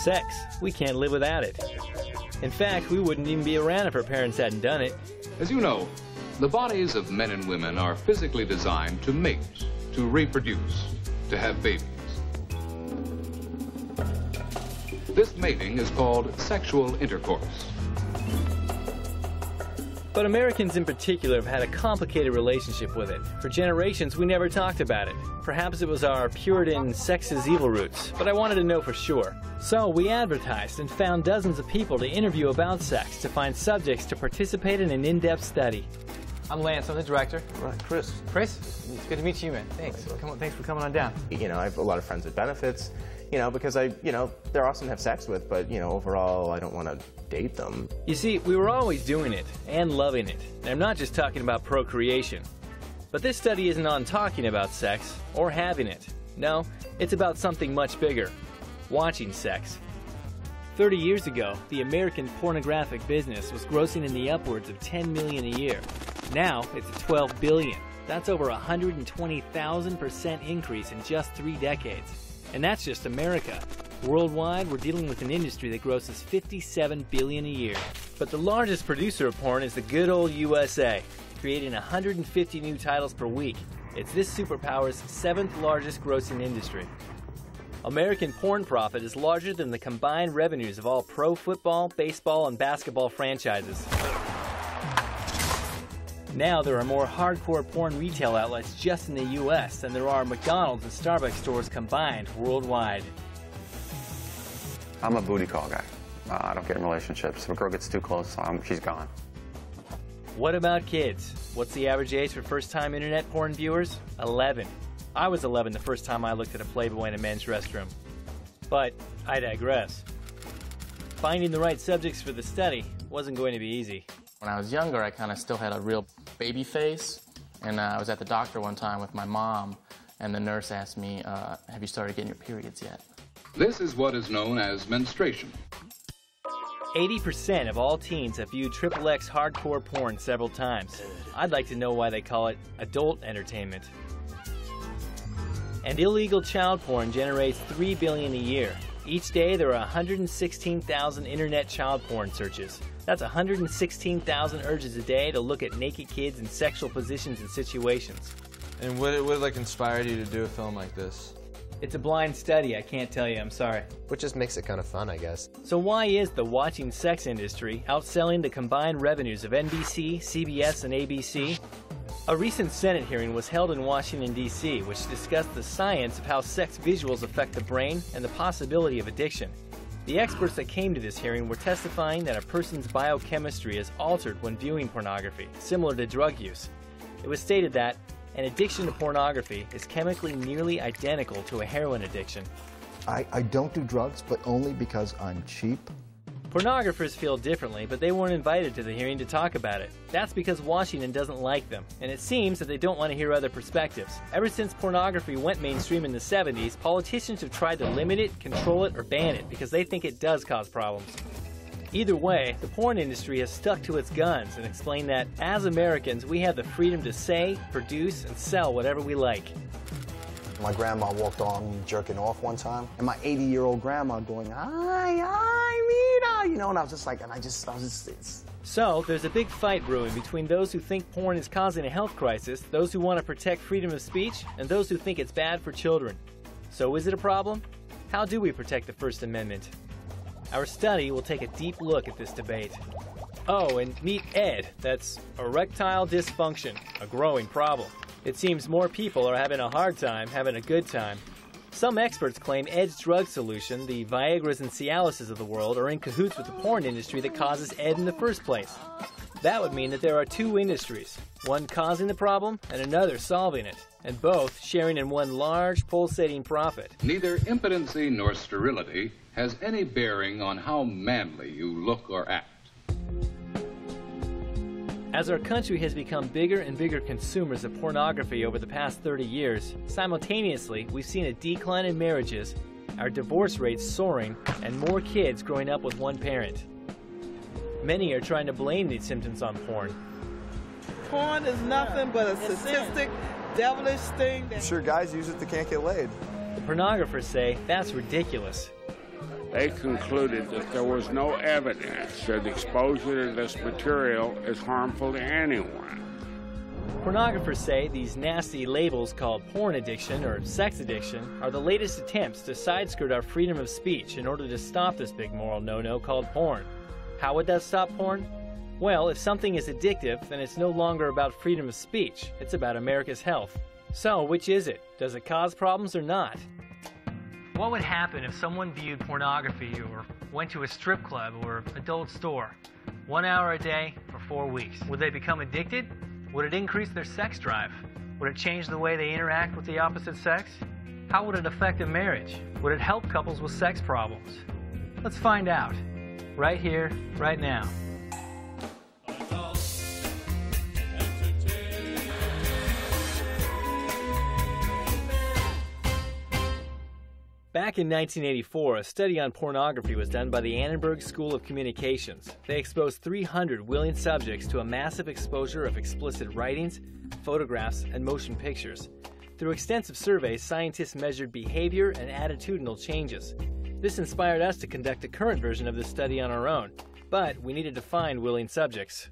Sex. We can't live without it. In fact, we wouldn't even be around if our parents hadn't done it. As you know, the bodies of men and women are physically designed to mate, to reproduce, to have babies. This mating is called sexual intercourse. But Americans in particular have had a complicated relationship with it. For generations, we never talked about it. Perhaps it was our Puritan sex is evil roots, but I wanted to know for sure. So we advertised and found dozens of people to interview about sex to find subjects to participate in an in-depth study. I'm Lance, I'm the director. Right, Chris. Chris, it's good to meet you, man. Thanks. Thanks for coming on down. You know, I have a lot of friends with benefits, you know, because they're awesome to have sex with, but, you know, overall, I don't want to date them. You see, we were always doing it and loving it. And I'm not just talking about procreation. But this study isn't on talking about sex or having it. No, it's about something much bigger. Watching sex. 30 years ago, the American pornographic business was grossing in the upwards of $10 million a year. Now, it's $12 billion. That's over 120,000% increase in just 3 decades. And that's just America. Worldwide, we're dealing with an industry that grosses $57 billion a year. But the largest producer of porn is the good old USA, creating 150 new titles per week. It's this superpower's 7th largest grossing industry. American porn profit is larger than the combined revenues of all pro football, baseball, and basketball franchises. Now there are more hardcore porn retail outlets just in the US than there are McDonald's and Starbucks stores combined worldwide. I'm a booty call guy. I don't get in relationships. If a girl gets too close, she's gone. What about kids? What's the average age for first-time internet porn viewers? 11. I was 11 the first time I looked at a Playboy in a men's restroom. But I digress. Finding the right subjects for the study wasn't going to be easy. When I was younger, I kind of still had a real baby face, and I was at the doctor one time with my mom, and the nurse asked me, have you started getting your periods yet? This is what is known as menstruation. 80% of all teens have viewed XXX hardcore porn several times. I'd like to know why they call it adult entertainment. And illegal child porn generates $3 billion a year. Each day there are 116,000 internet child porn searches. That's 116,000 urges a day to look at naked kids in sexual positions and situations. And what like inspired you to do a film like this? It's a blind study, I can't tell you, I'm sorry. Which just makes it kind of fun, I guess. So why is the watching sex industry outselling the combined revenues of NBC, CBS, and ABC? A recent Senate hearing was held in Washington, D.C., which discussed the science of how sex visuals affect the brain and the possibility of addiction. The experts that came to this hearing were testifying that a person's biochemistry is altered when viewing pornography, similar to drug use. It was stated that an addiction to pornography is chemically nearly identical to a heroin addiction. I don't do drugs, but only because I'm cheap. Pornographers feel differently, but they weren't invited to the hearing to talk about it. That's because Washington doesn't like them, and it seems that they don't want to hear other perspectives. Ever since pornography went mainstream in the 70s, politicians have tried to limit it, control it, or ban it because they think it does cause problems. Either way, the porn industry has stuck to its guns and explained that, as Americans, we have the freedom to say, produce, and sell whatever we like. My grandma walked on jerking off one time, and my 80-year-old grandma going, Mira, you know, and I was just like, So, there's a big fight brewing between those who think porn is causing a health crisis, those who want to protect freedom of speech, and those who think it's bad for children. So is it a problem? How do we protect the First Amendment? Our study will take a deep look at this debate. Oh, and meet ED, that's erectile dysfunction, a growing problem. It seems more people are having a hard time having a good time. Some experts claim ED's drug solution, the Viagras and Cialises of the world, are in cahoots with the porn industry that causes ED in the first place. That would mean that there are two industries, one causing the problem and another solving it, and both sharing in one large pulsating profit. Neither impotency nor sterility has any bearing on how manly you look or act. As our country has become bigger and bigger consumers of pornography over the past 30 years, simultaneously we've seen a decline in marriages, our divorce rates soaring, and more kids growing up with one parent. Many are trying to blame these symptoms on porn. Porn is nothing but a sadistic, devilish thing. I'm sure guys use it that can't get laid. The pornographers say that's ridiculous. They concluded that there was no evidence that exposure to this material is harmful to anyone. Pornographers say these nasty labels called porn addiction or sex addiction are the latest attempts to side-skirt our freedom of speech in order to stop this big moral no-no called porn. How would that stop porn? Well, if something is addictive, then it's no longer about freedom of speech. It's about America's health. So, which is it? Does it cause problems or not? What would happen if someone viewed pornography or went to a strip club or adult store 1 hour a day for 4 weeks? Would they become addicted? Would it increase their sex drive? Would it change the way they interact with the opposite sex? How would it affect a marriage? Would it help couples with sex problems? Let's find out. Right here, right now. Back in 1984, a study on pornography was done by the Annenberg School of Communications. They exposed 300 willing subjects to a massive exposure of explicit writings, photographs, and motion pictures. Through extensive surveys, scientists measured behavior and attitudinal changes. This inspired us to conduct a current version of this study on our own, but we needed to find willing subjects.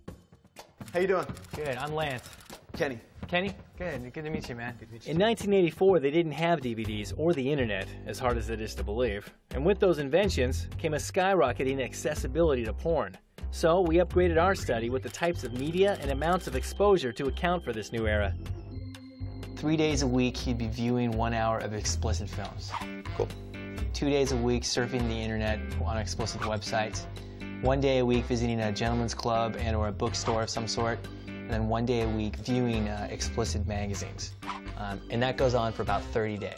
How you doing? Good, I'm Lance. Kenny. Kenny? Good to meet you, man. In 1984, they didn't have DVDs or the internet, as hard as it is to believe. And with those inventions came a skyrocketing accessibility to porn. So we upgraded our study with the types of media and amounts of exposure to account for this new era. 3 days a week, he'd be viewing 1 hour of explicit films. Cool. 2 days a week, surfing the internet on explicit websites. 1 day a week, visiting a gentleman's club and or a bookstore of some sort. And then 1 day a week viewing explicit magazines. And that goes on for about 30 days.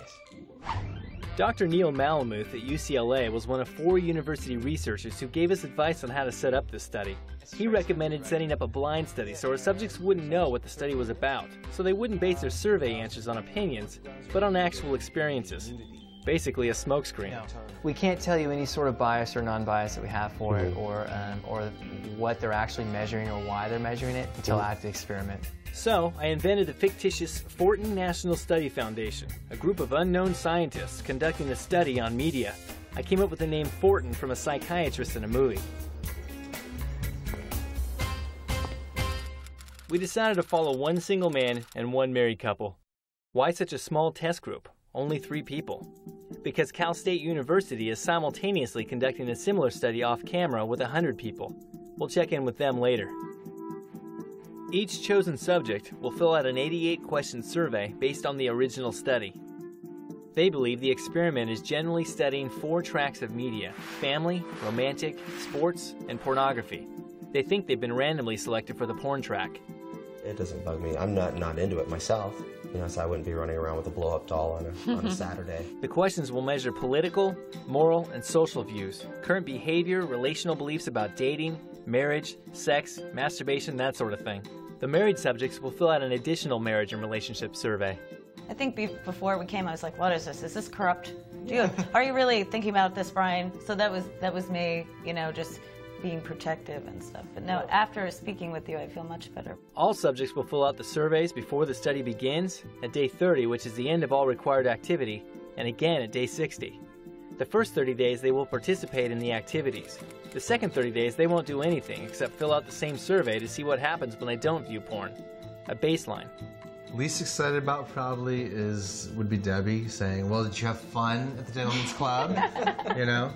Dr. Neil Malamuth at UCLA was one of 4 university researchers who gave us advice on how to set up this study. He recommended setting up a blind study so our subjects wouldn't know what the study was about, so they wouldn't base their survey answers on opinions, but on actual experiences. Basically a smokescreen. We can't tell you any sort of bias or non-bias that we have for it, or what they're actually measuring or why they're measuring it until after the experiment. So, I invented the fictitious Fortin National Study Foundation, a group of unknown scientists conducting a study on media. I came up with the name Fortin from a psychiatrist in a movie. We decided to follow one single man and one married couple. Why such a small test group? Only 3 people. Because Cal State University is simultaneously conducting a similar study off camera with 100 people. We'll check in with them later. Each chosen subject will fill out an 88-question survey based on the original study. They believe the experiment is generally studying 4 tracks of media: family, romantic, sports, and pornography. They think they've been randomly selected for the porn track. It doesn't bug me. I'm not into it myself. You know, so I wouldn't be running around with a blow-up doll on a Saturday. The questions will measure political, moral, and social views, current behavior, relational beliefs about dating, marriage, sex, masturbation, that sort of thing. The married subjects will fill out an additional marriage and relationship survey. I think before we came, I was like, what is this? Is this corrupt? Are you really thinking about this, Brian? So that was me, you know, just being protective and stuff. But no, after speaking with you, I feel much better. All subjects will fill out the surveys before the study begins, at day 30, which is the end of all required activity, and again at day 60. The first 30 days they will participate in the activities. The second 30 days they won't do anything except fill out the same survey to see what happens when they don't view porn. A baseline. Least excited about probably would be Debbie saying, well, did you have fun at the Gentleman's Club? You know?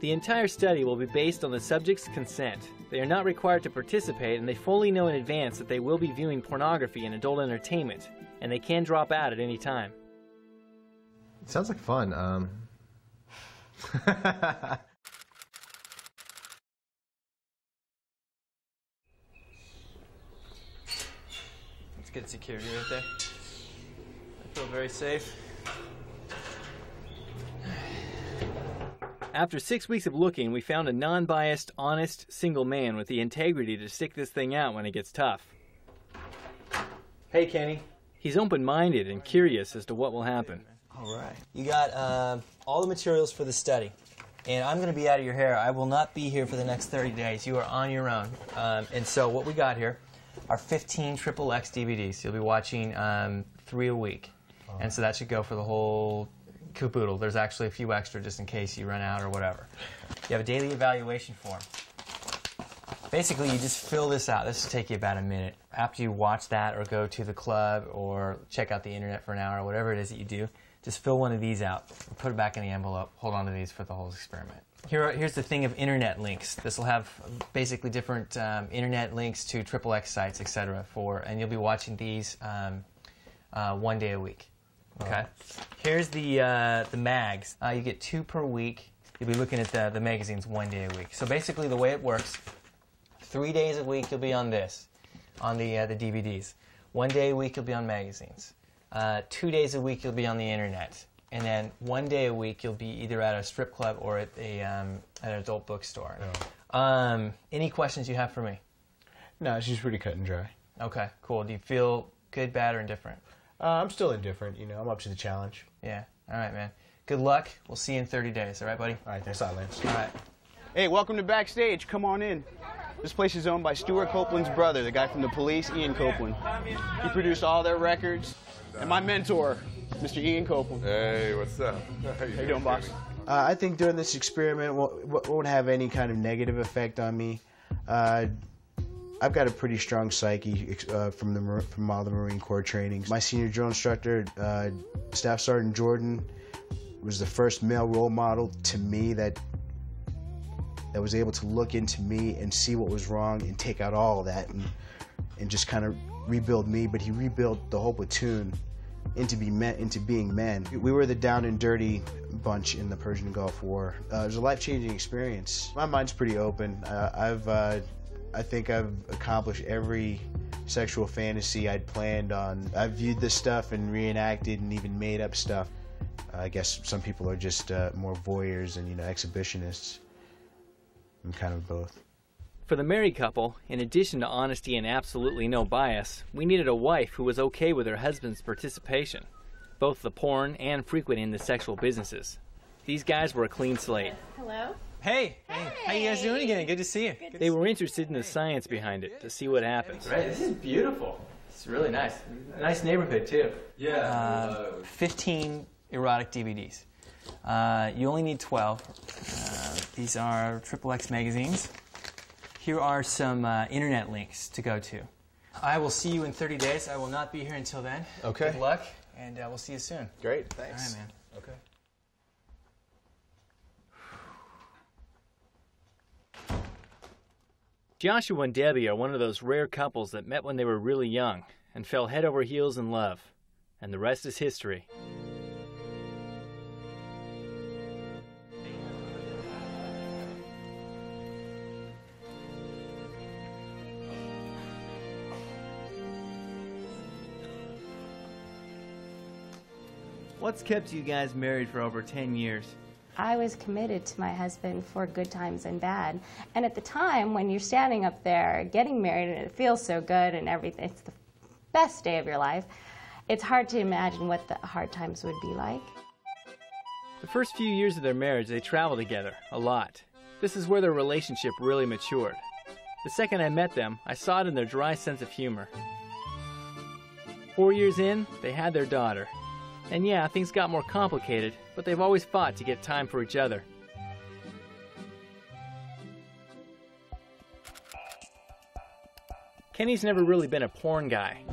The entire study will be based on the subject's consent. They are not required to participate, and they fully know in advance that they will be viewing pornography and adult entertainment, and they can drop out at any time. It sounds like fun. That's good security right there. I feel very safe. After 6 weeks of looking, we found a non-biased, honest, single man with the integrity to stick this thing out when it gets tough. Hey, Kenny. He's open-minded and curious as to what will happen. All right. You got all the materials for the study. And I'm going to be out of your hair. I will not be here for the next 30 days. You are on your own. And so what we got here are 15 XXX DVDs. You'll be watching 3 a week. And so that should go for the whole caboodle. There's actually a few extra just in case you run out or whatever. You have a daily evaluation form. Basically, you just fill this out. This will take you about a minute. After you watch that or go to the club or check out the internet for an hour or whatever it is that you do, just fill one of these out. Put it back in the envelope. Hold on to these for the whole experiment. Here's the thing of internet links. This will have basically different internet links to XXX sites, etc. And you'll be watching these 1 day a week. Okay. Here's the mags. You get 2 per week. You'll be looking at the magazines 1 day a week. So basically, the way it works, 3 days a week you'll be on this, on the DVDs. 1 day a week you'll be on magazines. 2 days a week you'll be on the internet. And then 1 day a week you'll be either at a strip club or at an adult bookstore. Oh. Any questions you have for me? No, she's pretty cut and dry. Okay, cool. Do you feel good, bad, or indifferent? I'm still indifferent. You know, I'm up to the challenge. Yeah. All right, man. Good luck. We'll see you in 30 days. All right, buddy? All right, thanks a lot, Lance. All right. Hey, welcome to Backstage. Come on in. This place is owned by Stuart Copeland's brother, the guy from The Police, Ian Copeland. He produced all their records. And my mentor, Mr. Ian Copeland. Hey, what's up? How you doing, boss? I think doing this experiment won't have any kind of negative effect on me. I've got a pretty strong psyche from all the Marine Corps trainings. My senior drill instructor, Staff Sergeant Jordan, was the first male role model to me that was able to look into me and see what was wrong and take out all of that and just kind of rebuild me. But he rebuilt the whole platoon into being men. We were the down and dirty bunch in the Persian Gulf War. It was a life-changing experience. My mind's pretty open. I think I've accomplished every sexual fantasy I'd planned on. I've viewed this stuff and reenacted and even made up stuff. I guess some people are just more voyeurs and, you know, exhibitionists. I'm kind of both. For the married couple, in addition to honesty and absolutely no bias, we needed a wife who was okay with her husband's participation, both the porn and frequenting the sexual businesses. These guys were a clean slate. Hello? Hey, how you guys doing again? Good to see you. They were interested in the science behind it, to see what happens. Right, this is beautiful. It's really nice. Nice neighborhood, too. Yeah. 15 erotic DVDs. You only need 12. These are XXX magazines. Here are some internet links to go to. I will see you in 30 days. I will not be here until then. Okay. Good luck, and we'll see you soon. Great, thanks. All right, man. Okay. Joshua and Debbie are one of those rare couples that met when they were really young and fell head over heels in love. And the rest is history. What's kept you guys married for over 10 years? I was committed to my husband for good times and bad. And at the time, when you're standing up there getting married and it feels so good and everything, it's the best day of your life, it's hard to imagine what the hard times would be like. The first few years of their marriage, they traveled together a lot. This is where their relationship really matured. The second I met them, I saw it in their dry sense of humor. 4 years in, they had their daughter. And yeah, things got more complicated, but they've always fought to get time for each other. Kenny's never really been a porn guy.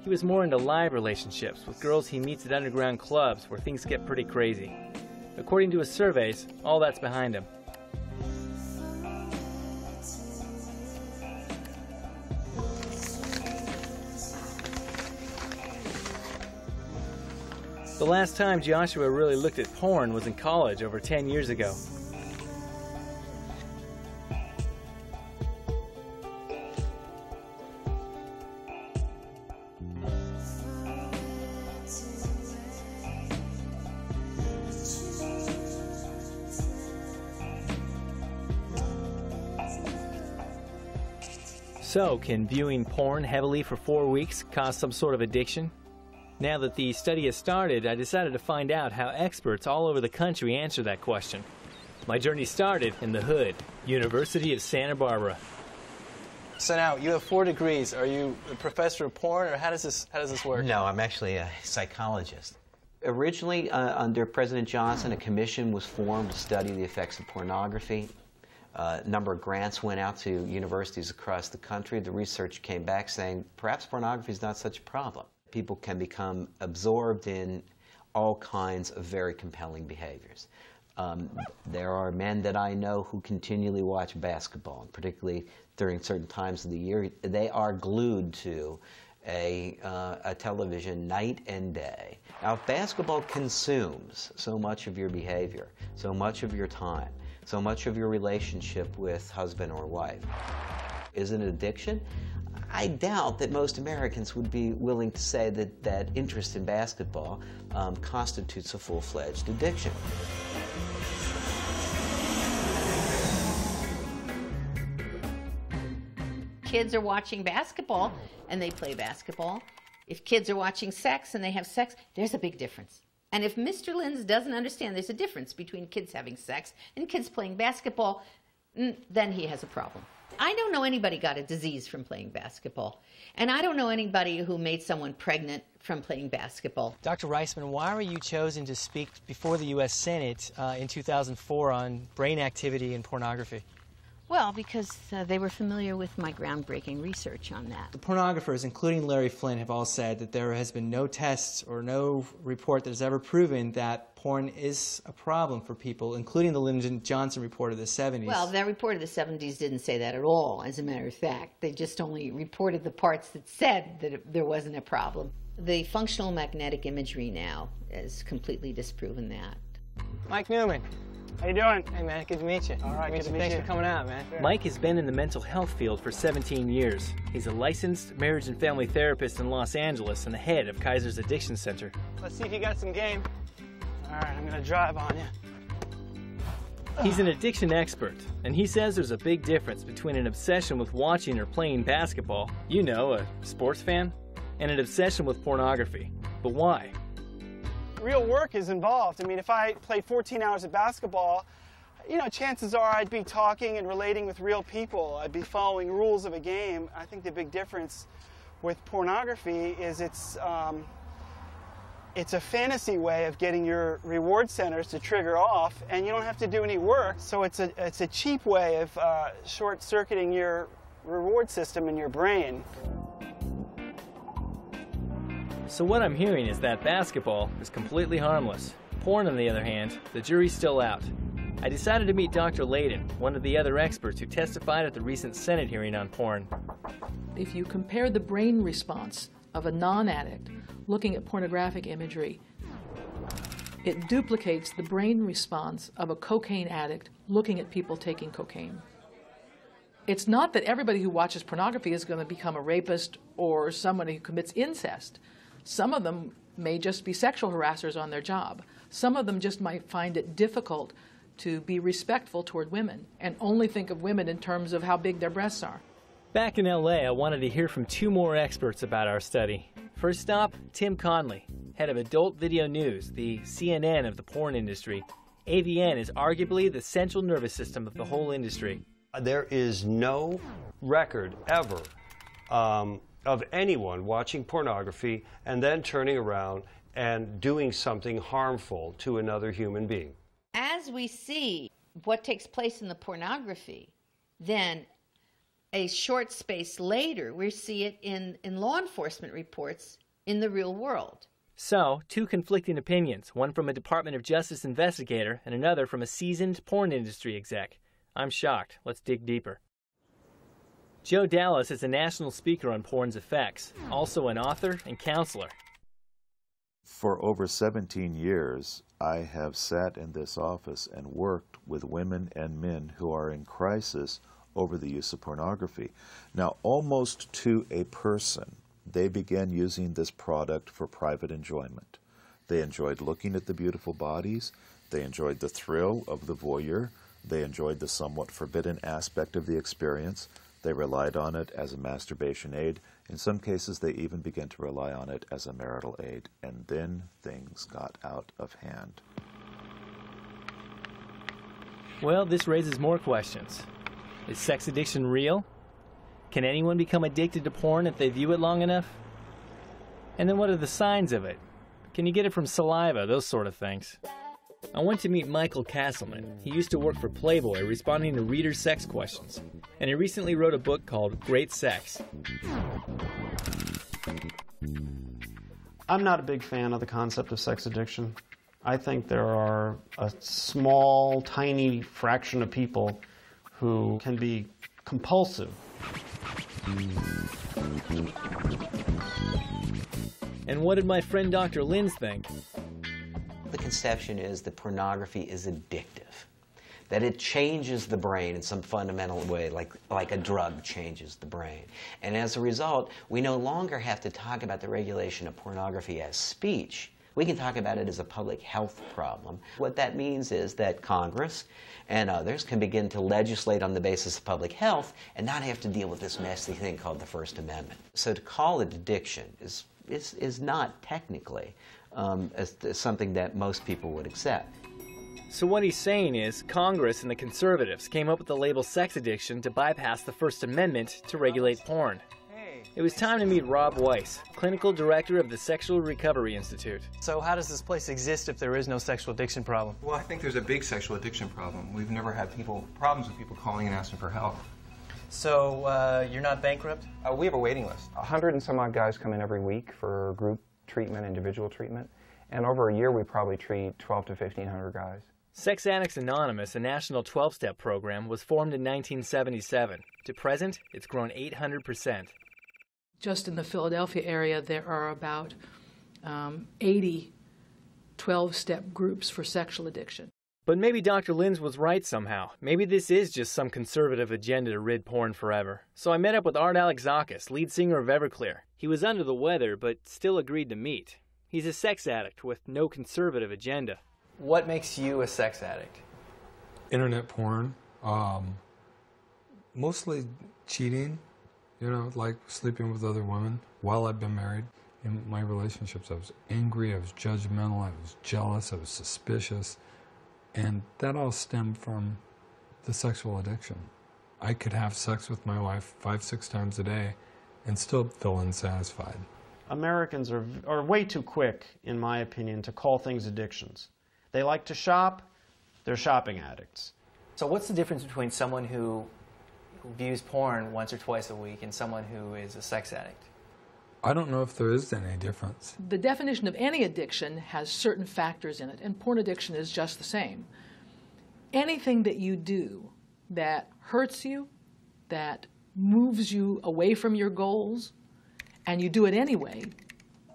He was more into live relationships with girls he meets at underground clubs where things get pretty crazy. According to his surveys, all that's behind him. The last time Joshua really looked at porn was in college over 10 years ago. So, can viewing porn heavily for 4 weeks cause some sort of addiction? Now that the study has started, I decided to find out how experts all over the country answer that question. My journey started in the hood, University of Santa Barbara. So now, you have 4 degrees. Are you a professor of porn, or how does this work? No, I'm actually a psychologist. Originally, under President Johnson, a commission was formed to study the effects of pornography. A number of grants went out to universities across the country. The research came back saying perhaps pornography is not such a problem. People can become absorbed in all kinds of very compelling behaviors. There are men that I know who continually watch basketball, particularly during certain times of the year. They are glued to a television night and day. Now, if basketball consumes so much of your behavior, so much of your time, so much of your relationship with husband or wife, is it an addiction? I doubt that most Americans would be willing to say that that interest in basketball constitutes a full-fledged addiction. Kids are watching basketball and they play basketball. If kids are watching sex and they have sex, there's a big difference. And if Mr. Linz doesn't understand there's a difference between kids having sex and kids playing basketball, then he has a problem. I don't know anybody got a disease from playing basketball. And I don't know anybody who made someone pregnant from playing basketball. Dr. Reisman, why were you chosen to speak before the U.S. Senate in 2004 on brain activity and pornography? Well, because they were familiar with my groundbreaking research on that. The pornographers, including Larry Flynn, have all said that there has been no tests or no report that has ever proven that porn is a problem for people, including the Lyndon Johnson report of the 70s. Well, that report of the 70s didn't say that at all, as a matter of fact. They just only reported the parts that said that there wasn't a problem. The functional magnetic imagery now has completely disproven that. Mike Newman. How you doing? Hey, man, good to meet you. All right, good to meet Thanks you. for coming out, man. Mike has been in the mental health field for 17 years. He's a licensed marriage and family therapist in Los Angeles and the head of Kaiser's Addiction Center. Let's see if you got some game. All right, I'm going to drive on you. He's an addiction expert, and he says there's a big difference between an obsession with watching or playing basketball, you know, a sports fan, and an obsession with pornography. But why? Real work is involved. I mean, if I played 14 hours of basketball, you know, chances are I'd be talking and relating with real people. I'd be following rules of a game. I think the big difference with pornography is it's a fantasy way of getting your reward centers to trigger off, and you don't have to do any work. So it's a cheap way of short-circuiting your reward system in your brain. So what I'm hearing is that basketball is completely harmless. Porn, on the other hand, the jury's still out. I decided to meet Dr. Layden, one of the other experts who testified at the recent Senate hearing on porn. If you compare the brain response of a non-addict looking at pornographic imagery, it duplicates the brain response of a cocaine addict looking at people taking cocaine. It's not that everybody who watches pornography is going to become a rapist or somebody who commits incest. Some of them may just be sexual harassers on their job. Some of them just might find it difficult to be respectful toward women and only think of women in terms of how big their breasts are. Back in LA, I wanted to hear from two more experts about our study. First stop, Tim Conley, head of Adult Video News, the CNN of the porn industry. AVN is arguably the central nervous system of the whole industry. There is no record ever of anyone watching pornography and then turning around and doing something harmful to another human being. As we see what takes place in the pornography, then a short space later, we see it in law enforcement reports in the real world. So, two conflicting opinions, one from a Department of Justice investigator and another from a seasoned porn industry exec. I'm shocked. Let's dig deeper. Joe Dallas is a national speaker on porn's effects, also an author and counselor. For over 17 years, I have sat in this office and worked with women and men who are in crisis over the use of pornography. Now, almost to a person, they began using this product for private enjoyment. They enjoyed looking at the beautiful bodies. They enjoyed the thrill of the voyeur. They enjoyed the somewhat forbidden aspect of the experience. They relied on it as a masturbation aid. In some cases, they even began to rely on it as a marital aid. And then things got out of hand. Well, this raises more questions. Is sex addiction real? Can anyone become addicted to porn if they view it long enough? And then what are the signs of it? Can you get it from saliva? Those sort of things. I went to meet Michael Castleman. He used to work for Playboy responding to readers' sex questions. And he recently wrote a book called Great Sex. I'm not a big fan of the concept of sex addiction. I think there are a small, tiny fraction of people who can be compulsive. And what did my friend Dr. Linz think? The conception is that pornography is addictive, that it changes the brain in some fundamental way, like a drug changes the brain. And as a result, we no longer have to talk about the regulation of pornography as speech. We can talk about it as a public health problem. What that means is that Congress and others can begin to legislate on the basis of public health and not have to deal with this messy thing called the First Amendment. So to call it addiction is not technically as something that most people would accept. So what he's saying is Congress and the conservatives came up with the label sex addiction to bypass the First Amendment to regulate porn. It was time to meet Rob Weiss, Clinical Director of the Sexual Recovery Institute. So how does this place exist if there is no sexual addiction problem? Well, I think there's a big sexual addiction problem. We've never had problems with people calling and asking for help. So you're not bankrupt? We have a waiting list. 100 and some odd guys come in every week for group treatment, individual treatment. And over a year, we probably treat 12 to 1,500 guys. Sex Addicts Anonymous, a national 12-step program, was formed in 1977. To present, it's grown 800%. Just in the Philadelphia area, there are about 80 12-step groups for sexual addiction. But maybe Dr. Linz was right somehow. Maybe this is just some conservative agenda to rid porn forever. So I met up with Art Alexakis, lead singer of Everclear. He was under the weather, but still agreed to meet. He's a sex addict with no conservative agenda. What makes you a sex addict? Internet porn. Mostly cheating. You know, like sleeping with other women while I've been married. In my relationships, I was angry, I was judgmental, I was jealous, I was suspicious. And that all stemmed from the sexual addiction. I could have sex with my wife 5-6 times a day and still feel unsatisfied. Americans are way too quick, in my opinion, to call things addictions. They like to shop, they're shopping addicts. So what's the difference between someone who views porn once or twice a week and someone who is a sex addict? I don't know if there is any difference. The definition of any addiction has certain factors in it, and porn addiction is just the same. Anything that you do that hurts you, that moves you away from your goals, and you do it anyway,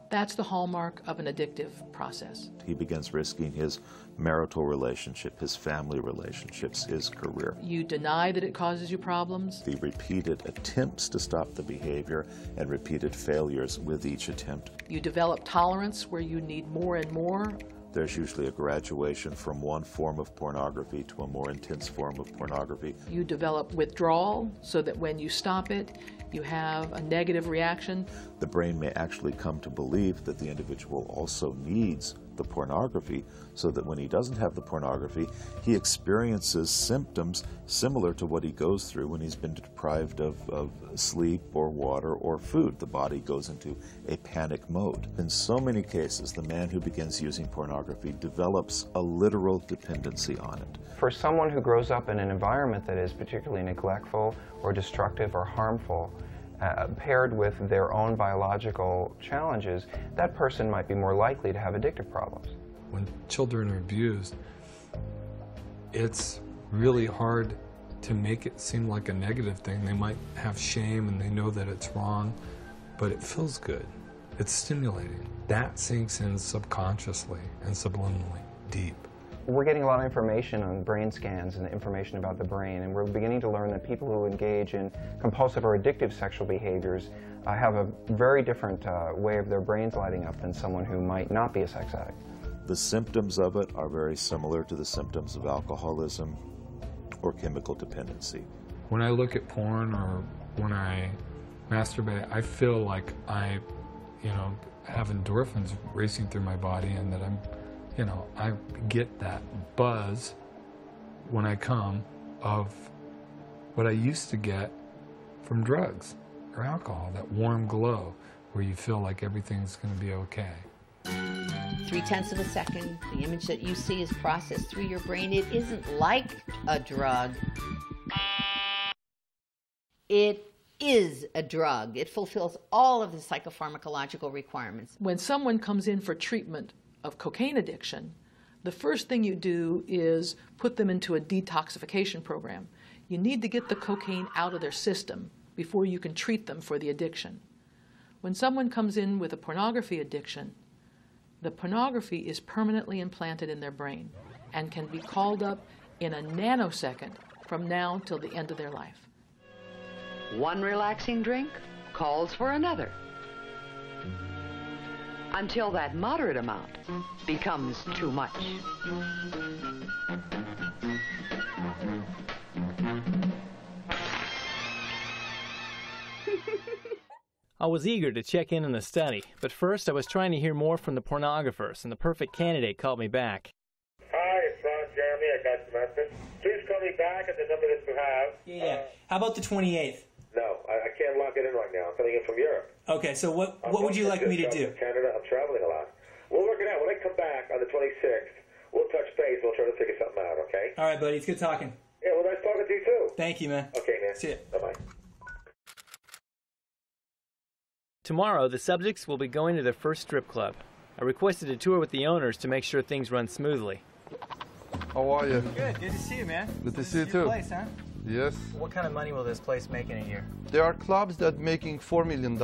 that's the hallmark of an addictive process. He begins risking his marital relationship, his family relationships, his career. You deny that it causes you problems. The repeated attempts to stop the behavior and repeated failures with each attempt. You develop tolerance where you need more and more. There's usually a graduation from one form of pornography to a more intense form of pornography. You develop withdrawal so that when you stop it, you have a negative reaction. The brain may actually come to believe that the individual also needs the pornography, so that when he doesn't have the pornography, he experiences symptoms similar to what he goes through when he's been deprived of sleep or water or food. The body goes into a panic mode. In so many cases, the man who begins using pornography develops a literal dependency on it. For someone who grows up in an environment that is particularly neglectful or destructive or harmful, paired with their own biological challenges, that person might be more likely to have addictive problems. When children are abused, it's really hard to make it seem like a negative thing. They might have shame and they know that it's wrong, but it feels good. It's stimulating. That sinks in subconsciously and subliminally deep. We're getting a lot of information on brain scans and information about the brain, and we're beginning to learn that people who engage in compulsive or addictive sexual behaviors have a very different way of their brains lighting up than someone who might not be a sex addict. The symptoms of it are very similar to the symptoms of alcoholism or chemical dependency. When I look at porn or when I masturbate, I feel like I, have endorphins racing through my body, and that I get that buzz when I come of what I used to get from drugs or alcohol, that warm glow where you feel like everything's going to be okay. 0.3 of a second, the image that you see is processed through your brain. It isn't like a drug. It is a drug. It fulfills all of the psychopharmacological requirements. When someone comes in for treatment of cocaine addiction, the first thing you do is put them into a detoxification program. You need to get the cocaine out of their system before you can treat them for the addiction. When someone comes in with a pornography addiction, the pornography is permanently implanted in their brain and can be called up in a nanosecond from now till the end of their life. One relaxing drink calls for another, until that moderate amount becomes too much. I was eager to check in on the study, but first I was trying to hear more from the pornographers, and the perfect candidate called me back. Hi, it's Ron Jeremy. I got your message. Please call me back at the number that you have. Yeah. How about the 28th? No, I can't lock it in right now. I'm coming in from Europe. Okay, so what would you like me to do? Canada. I'm traveling a lot. We'll work it out. When I come back on the 26th, we'll touch base. We'll try to figure something out, okay? All right, buddy. It's good talking. Yeah, well, nice talking to you, too. Thank you, man. Okay, man. See ya. Bye-bye. Tomorrow, the subjects will be going to their first strip club. I requested a tour with the owners to make sure things run smoothly. How are you? Good to see you, man. Good to see you Your too. place, huh? Yes. What kind of money will this place make in a year? There are clubs that making $4 million.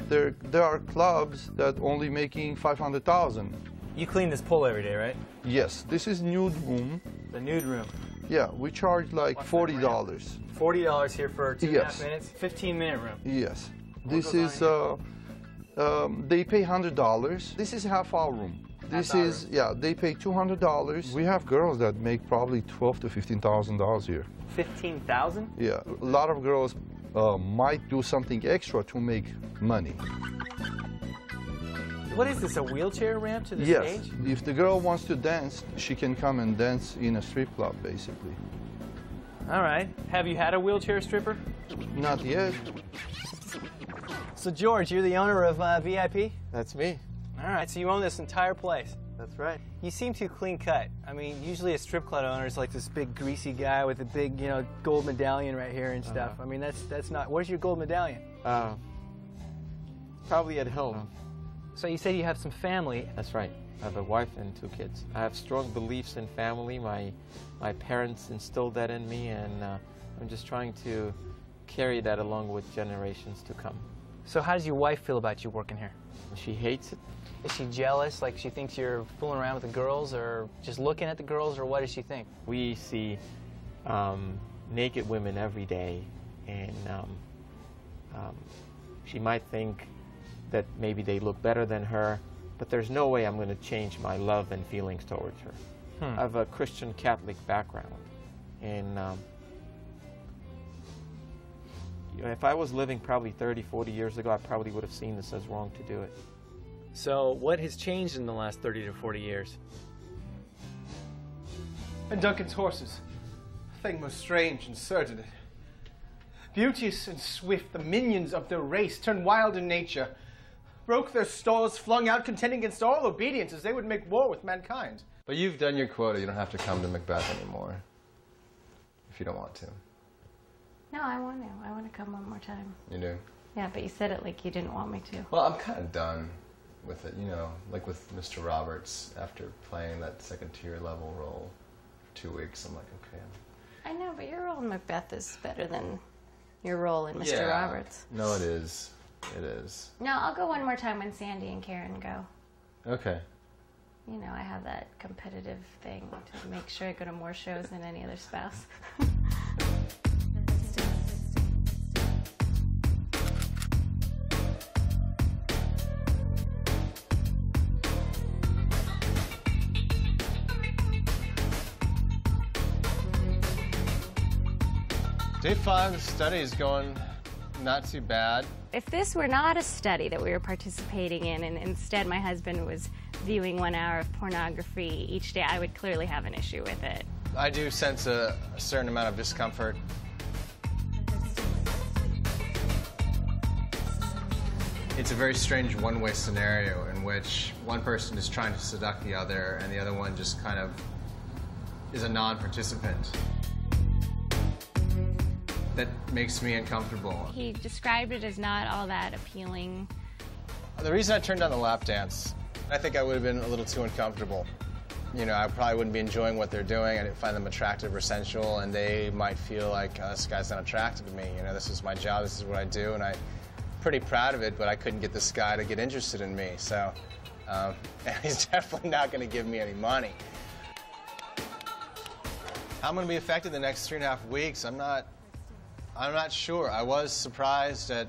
There are clubs that only making 500,000. You clean this pool every day, right? Yes. This is nude room. The nude room. Yeah, we charge like $40. $40 here for 2.5 Yes. minutes? 15-minute room. Yes. This is they pay $100. This is half our room. This is they pay $200. We have girls that make probably $12,000 to $15,000 here. 15,000? Yeah, a lot of girls might do something extra to make money. What is this, a wheelchair ramp to the Yes, stage? if the girl wants to dance, she can come and dance in a strip club, basically. All right. Have you had a wheelchair stripper? Not yet. So, George, you're the owner of VIP? That's me. All right, so you own this entire place. That's right. You seem too clean cut. I mean, usually a strip club owner is like this big greasy guy with a big, gold medallion right here and stuff. I mean, that's not. Where's your gold medallion? Probably at home. So you said you have some family. That's right. I have a wife and 2 kids. I have strong beliefs in family. My parents instilled that in me, and I'm just trying to carry that along with generations to come. So how does your wife feel about you working here? She hates it. Is she jealous? Like she thinks you're fooling around with the girls, or just looking at the girls, or what does she think? We see naked women every day, and she might think that maybe they look better than her, but there's no way I'm going to change my love and feelings towards her. I have a Christian Catholic background, and if I was living probably 30, 40 years ago, I probably would have seen this as wrong to do it. So what has changed in the last 30 to 40 years? And Duncan's horses. A thing most strange and certain. Beauteous and swift, the minions of their race turned wild in nature, broke their stalls, flung out, contending against all obedience as they would make war with mankind. But you've done your quota. You don't have to come to Macbeth anymore, if you don't want to. No, I want to. I want to come one more time. You do? Yeah, but you said it like you didn't want me to. Well, I'm kind of done with it, like with Mr. Roberts. After playing that second-tier level role for 2 weeks, I'm like, okay. I know, but your role in Macbeth is better than your role in Mr. Roberts. No, it is. It is. No, I'll go one more time when Sandy and Karen go. Okay. I have that competitive thing to make sure I go to more shows than any other spouse. Day 5, the study is going not too bad. If this were not a study that we were participating in, and instead my husband was viewing 1 hour of pornography each day, I would clearly have an issue with it. I do sense a certain amount of discomfort. It's a very strange one-way scenario in which one person is trying to seduct the other and the other one just kind of is a non-participant. That makes me uncomfortable. He described it as not all that appealing. The reason I turned down the lap dance, I think I would have been a little too uncomfortable. You know, I probably wouldn't be enjoying what they're doing. I didn't find them attractive or sensual, and they might feel like, this guy's not attracted to me. You know, this is my job, this is what I do, and I'm pretty proud of it, but I couldn't get this guy to get interested in me. So, and he's definitely not going to give me any money. How I'm going to be affected the next 3.5 weeks, I'm not sure. I was surprised at,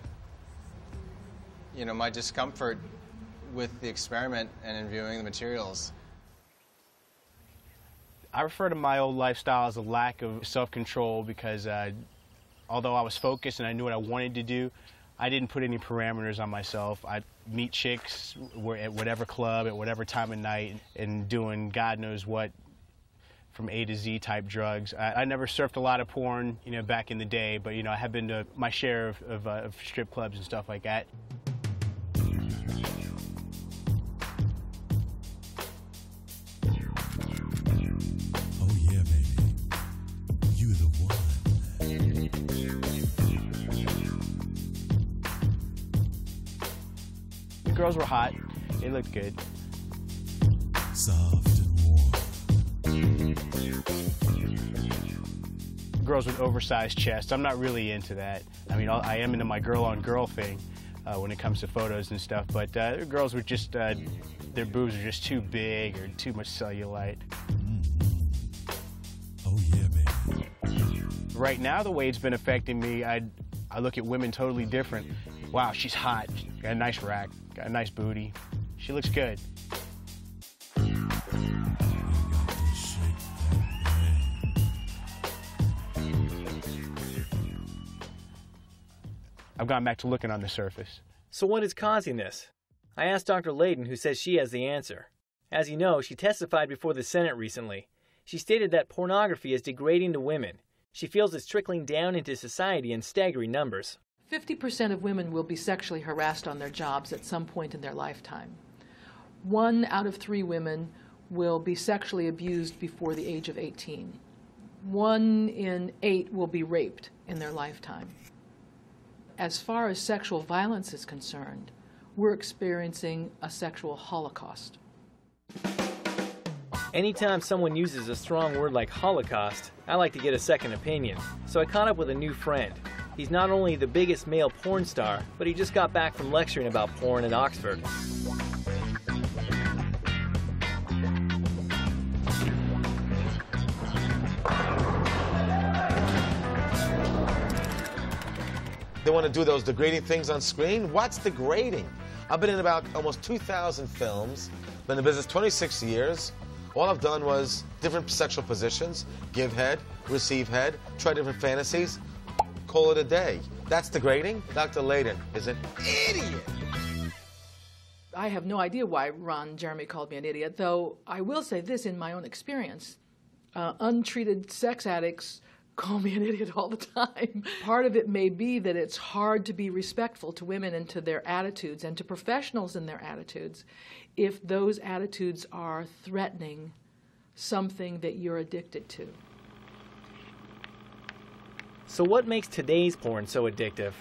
you know, my discomfort with the experiment and in viewing the materials. I refer to my old lifestyle as a lack of self-control because although I was focused and I knew what I wanted to do, I didn't put any parameters on myself. I'd meet chicks at whatever club, at whatever time of night, and doing God knows what from A to Z type drugs. I never surfed a lot of porn, you know, back in the day, but, you know, I have been to my share of strip clubs and stuff like that. The girls were hot. They looked good. Soft and warm. Girls with oversized chests. I'm not really into that. I mean, I am into my girl-on-girl thing when it comes to photos and stuff, but girls with just, their boobs are just too big or too much cellulite. Oh yeah, baby. Right now, the way it's been affecting me, I look at women totally different. Wow, she's hot. Got a nice rack, got a nice booty. She looks good. I've gone back to looking on the surface. So what is causing this? I asked Dr. Layden, who says she has the answer. As you know, she testified before the Senate recently. She stated that pornography is degrading to women. She feels it's trickling down into society in staggering numbers. 50% of women will be sexually harassed on their jobs at some point in their lifetime. 1 out of 3 women will be sexually abused before the age of 18. 1 in 8 will be raped in their lifetime. As far as sexual violence is concerned, we're experiencing a sexual holocaust. Anytime someone uses a strong word like Holocaust, I like to get a second opinion. So I caught up with a new friend. He's not only the biggest male porn star, but he just got back from lecturing about porn at Oxford. They want to do those degrading things on screen? What's degrading? I've been in about almost 2,000 films, been in business 26 years. All I've done was different sexual positions, give head, receive head, try different fantasies, call it a day. That's degrading? Dr. Layden is an idiot. I have no idea why Ron Jeremy called me an idiot, though I will say this in my own experience. Untreated sex addicts call me an idiot all the time. Part of it may be that it's hard to be respectful to women and to their attitudes and to professionals and their attitudes if those attitudes are threatening something that you're addicted to. So what makes today's porn so addictive?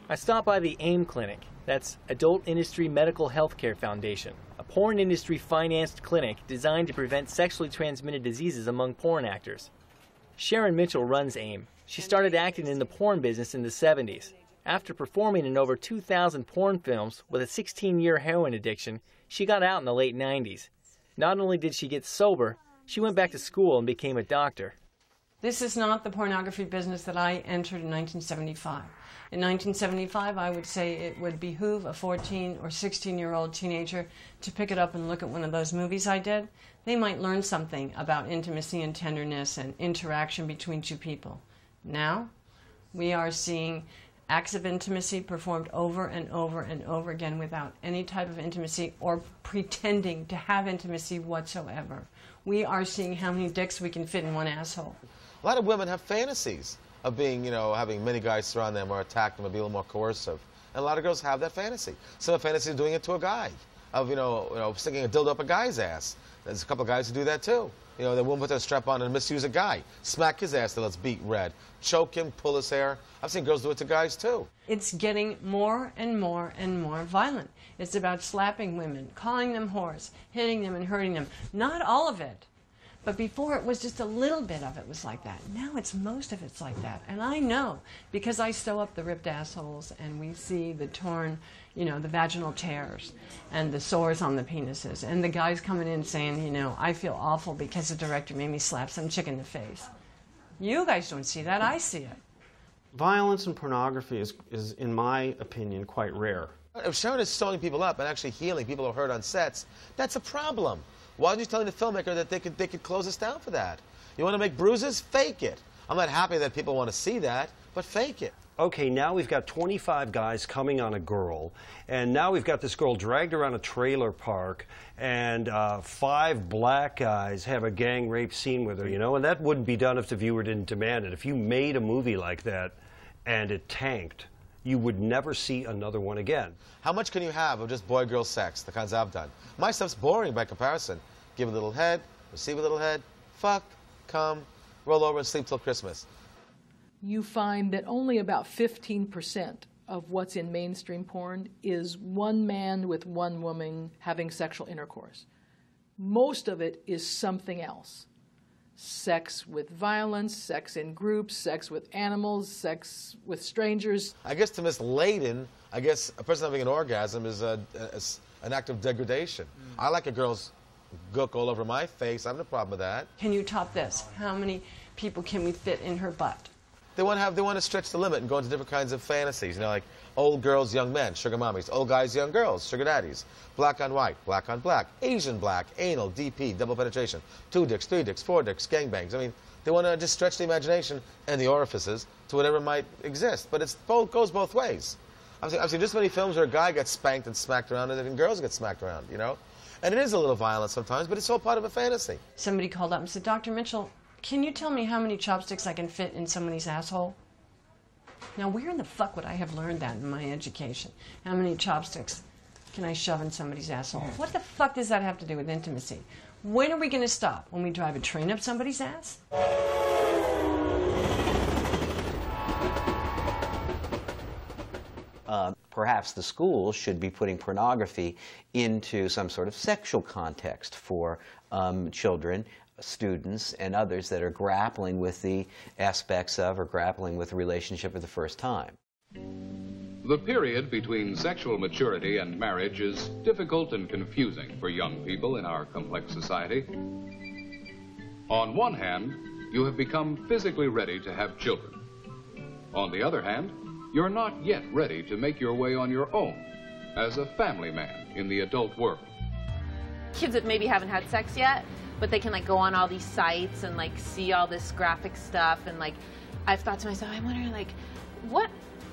I stopped by the AIM clinic. That's Adult Industry Medical Healthcare Foundation, a porn industry financed clinic designed to prevent sexually transmitted diseases among porn actors. Sharon Mitchell runs AIM. She started acting in the porn business in the 70s. After performing in over 2,000 porn films with a 16-year heroin addiction, she got out in the late 90s. Not only did she get sober, she went back to school and became a doctor. This is not the pornography business that I entered in 1975. In 1975, I would say it would behoove a 14 or 16-year-old teenager to pick it up and look at one of those movies I did. They might learn something about intimacy and tenderness and interaction between two people. Now, we are seeing acts of intimacy performed over and over and over again without any type of intimacy or pretending to have intimacy whatsoever. We are seeing how many dicks we can fit in one asshole. A lot of women have fantasies of being, having many guys surround them or attack them or be a little more coercive. And a lot of girls have that fantasy. Some have fantasy of doing it to a guy. of sticking a dildo up a guy's ass. There's a couple of guys who do that too. They won't put their strap on and misuse a guy. Smack his ass till it's beat red. Choke him, pull his hair. I've seen girls do it to guys too. It's getting more and more and more violent. It's about slapping women, calling them whores, hitting them and hurting them. Not all of it. But before it was just a little bit of it was like that. Now it's most of it's like that. And I know because I sew up the ripped assholes and we see the torn, the vaginal tears and the sores on the penises and the guys coming in saying, I feel awful because the director made me slap some chick in the face. You guys don't see that. I see it. Violence in pornography is, in my opinion, quite rare. If Sharon is sewing people up and actually healing people who are hurt on sets, that's a problem. Why aren't you telling the filmmaker that they could close us down for that? You want to make bruises? Fake it. I'm not happy that people want to see that, but fake it. Okay, now we've got 25 guys coming on a girl, and now we've got this girl dragged around a trailer park, and 5 black guys have a gang rape scene with her, and that wouldn't be done if the viewer didn't demand it. If you made a movie like that and it tanked, you would never see another one again. How much can you have of just boy-girl sex, the kinds I've done? My stuff's boring by comparison. Give a little head, receive a little head, fuck, come, roll over and sleep till Christmas. You find that only about 15% of what's in mainstream porn is one man with one woman having sexual intercourse. Most of it is something else. Sex with violence, sex in groups, sex with animals, sex with strangers. I guess to Miss Layden, I guess a person having an orgasm is an act of degradation. I like a girl's gook all over my face. I have no problem with that. Can you top this? How many people can we fit in her butt? They want to stretch the limit and go into different kinds of fantasies. Like old girls, young men, sugar mommies. Old guys, young girls, sugar daddies. Black on white, black on black. Asian black, anal, DP, double penetration. 2 dicks, 3 dicks, 4 dicks, gangbangs. I mean, they want to just stretch the imagination and the orifices to whatever might exist. But it goes both ways. I've seen just many films where a guy gets spanked and smacked around and girls get smacked around, And it is a little violent sometimes, but it's all part of a fantasy. Somebody called up and said, Dr. Mitchell, can you tell me how many chopsticks I can fit in somebody's asshole? Now, where in the fuck would I have learned that in my education? How many chopsticks can I shove in somebody's asshole? What the fuck does that have to do with intimacy? When are we going to stop? When we drive a train up somebody's ass? Perhaps the schools should be putting pornography into some sort of sexual context for children, students, and others that are grappling with the aspects of or grappling with a relationship for the first time. The period between sexual maturity and marriage is difficult and confusing for young people in our complex society. On one hand, you have become physically ready to have children. On the other hand, you're not yet ready to make your way on your own as a family man in the adult world. Kids that maybe haven't had sex yet, but they can go on all these sites and see all this graphic stuff, and I've thought to myself, I wonder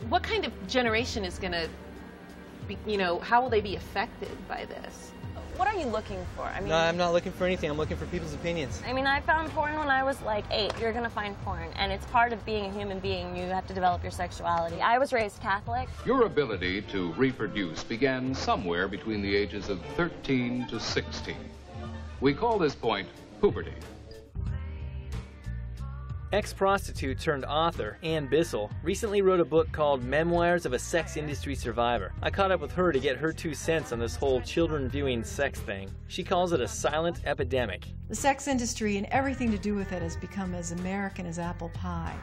what kind of generation is going to be, how will they be affected by this? What are you looking for? No, I'm not looking for anything. I'm looking for people's opinions. I found porn when I was 8. You're going to find porn, and it's part of being a human being. You have to develop your sexuality. I was raised Catholic. Your ability to reproduce began somewhere between the ages of 13 to 16. We call this point puberty. Ex-prostitute turned author Ann Bissell recently wrote a book called Memoirs of a Sex Industry Survivor. I caught up with her to get her 2 cents on this whole children viewing sex thing. She calls it a silent epidemic. The sex industry and everything to do with it has become as American as apple pie.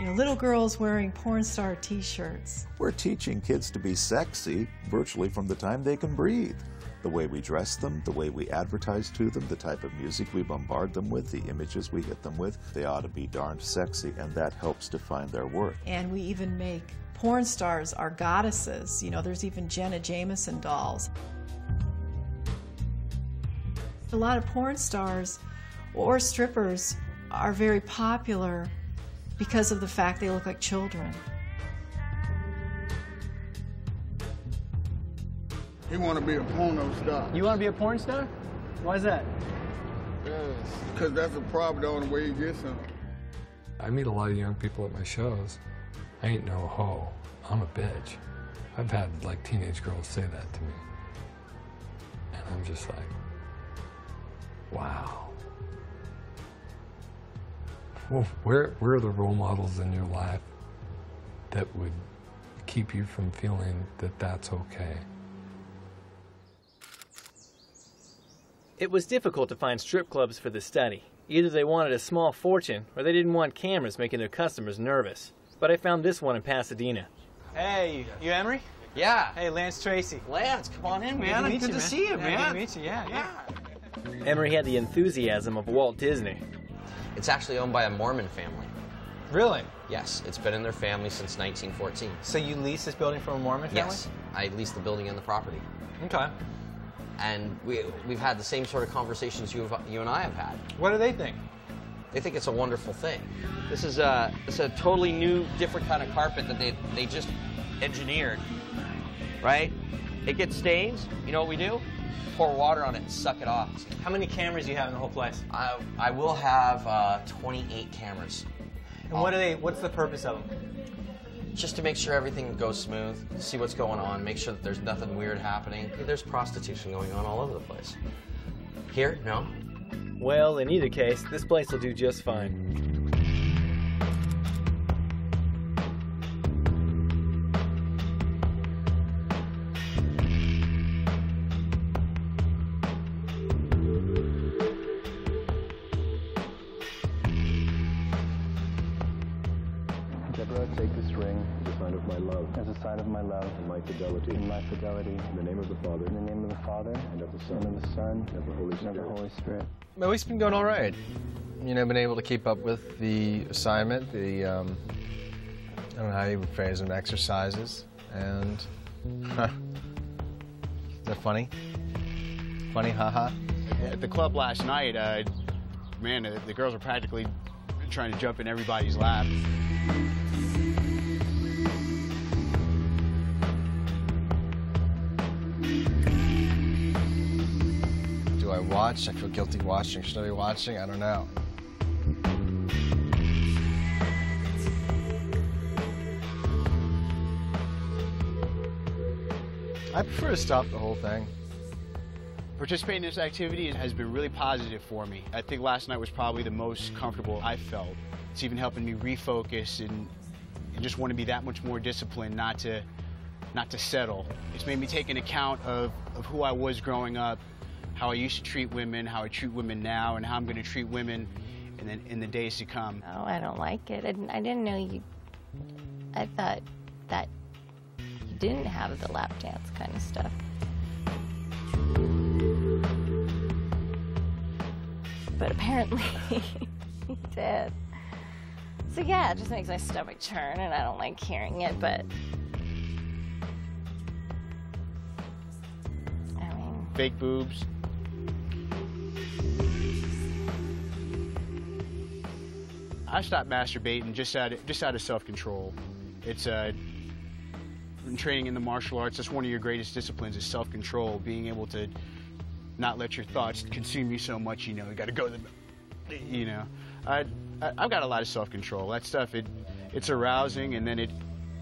Little girls wearing porn star t-shirts. We're teaching kids to be sexy virtually from the time they can breathe. The way we dress them, the way we advertise to them, the type of music we bombard them with, the images we hit them with, they ought to be darned sexy, and that helps define their worth. And we even make porn stars our goddesses. There's even Jenna Jameson dolls. A lot of porn stars or strippers are very popular because of the fact they look like children. He want to be a porno star. You want to be a porn star? Why is that? Because that's probably the only way you get some. I meet a lot of young people at my shows. I ain't no hoe. I'm a bitch. I've had like teenage girls say that to me. And I'm just like, wow. Well, where are the role models in your life that would keep you from feeling that that's okay? It was difficult to find strip clubs for the study. Either they wanted a small fortune or they didn't want cameras making their customers nervous. But I found this one in Pasadena. Hey, you Emery? Yeah. Hey, Lance Tracy. Lance, come on in, man. Good to see you, man. Good to meet you, yeah. Emery had the enthusiasm of Walt Disney. It's actually owned by a Mormon family. Really? Yes, it's been in their family since 1914. So you lease this building from a Mormon family? Yes, I lease the building and the property. Okay. And we've had the same sort of conversations you and I have had. What do they think? They think it's a wonderful thing. This is a totally new, different kind of carpet that they just engineered, right? It gets stains. You know what we do? Pour water on it and suck it off. How many cameras do you have in the whole place? I will have 28 cameras. And what's the purpose of them? Just to make sure everything goes smooth, see what's going on, make sure that there's nothing weird happening. There's prostitution going on all over the place. Here, no? Well, in either case, this place will do just fine. Deborah, take this ring as a sign of my love. As a sign of my love. And my fidelity. And my fidelity. In the name of the Father. In the name of the Father. And of the Son. And of the Son. And of the Holy Spirit. And of the Holy Spirit. My week's been going all right. You know, been able to keep up with the assignment, the, I don't know how you would phrase them, exercises, and, is that funny? Funny, haha? At the club last night, man, the girls were practically trying to jump in everybody's lap. Do I watch? I feel guilty watching. Should I be watching? I don't know. I prefer to stop the whole thing. Participating in this activity has been really positive for me. I think last night was probably the most comfortable I felt. It's even helping me refocus and just want to be that much more disciplined, not to settle. It's made me take an account of who I was growing up, how I used to treat women, how I treat women now, and how I'm going to treat women in the days to come. Oh, I don't like it. I didn't know you... I thought that you didn't have the lap dance kind of stuff. But apparently he did. So yeah, it just makes my stomach churn and I don't like hearing it, but... I mean... Fake boobs. I stopped masturbating just out of self-control. It's in training in the martial arts, that's one of your greatest disciplines is self-control, being able to not let your thoughts consume you so much, you know, you got to go to the, you know. I've got a lot of self-control. That stuff, it's arousing, and then it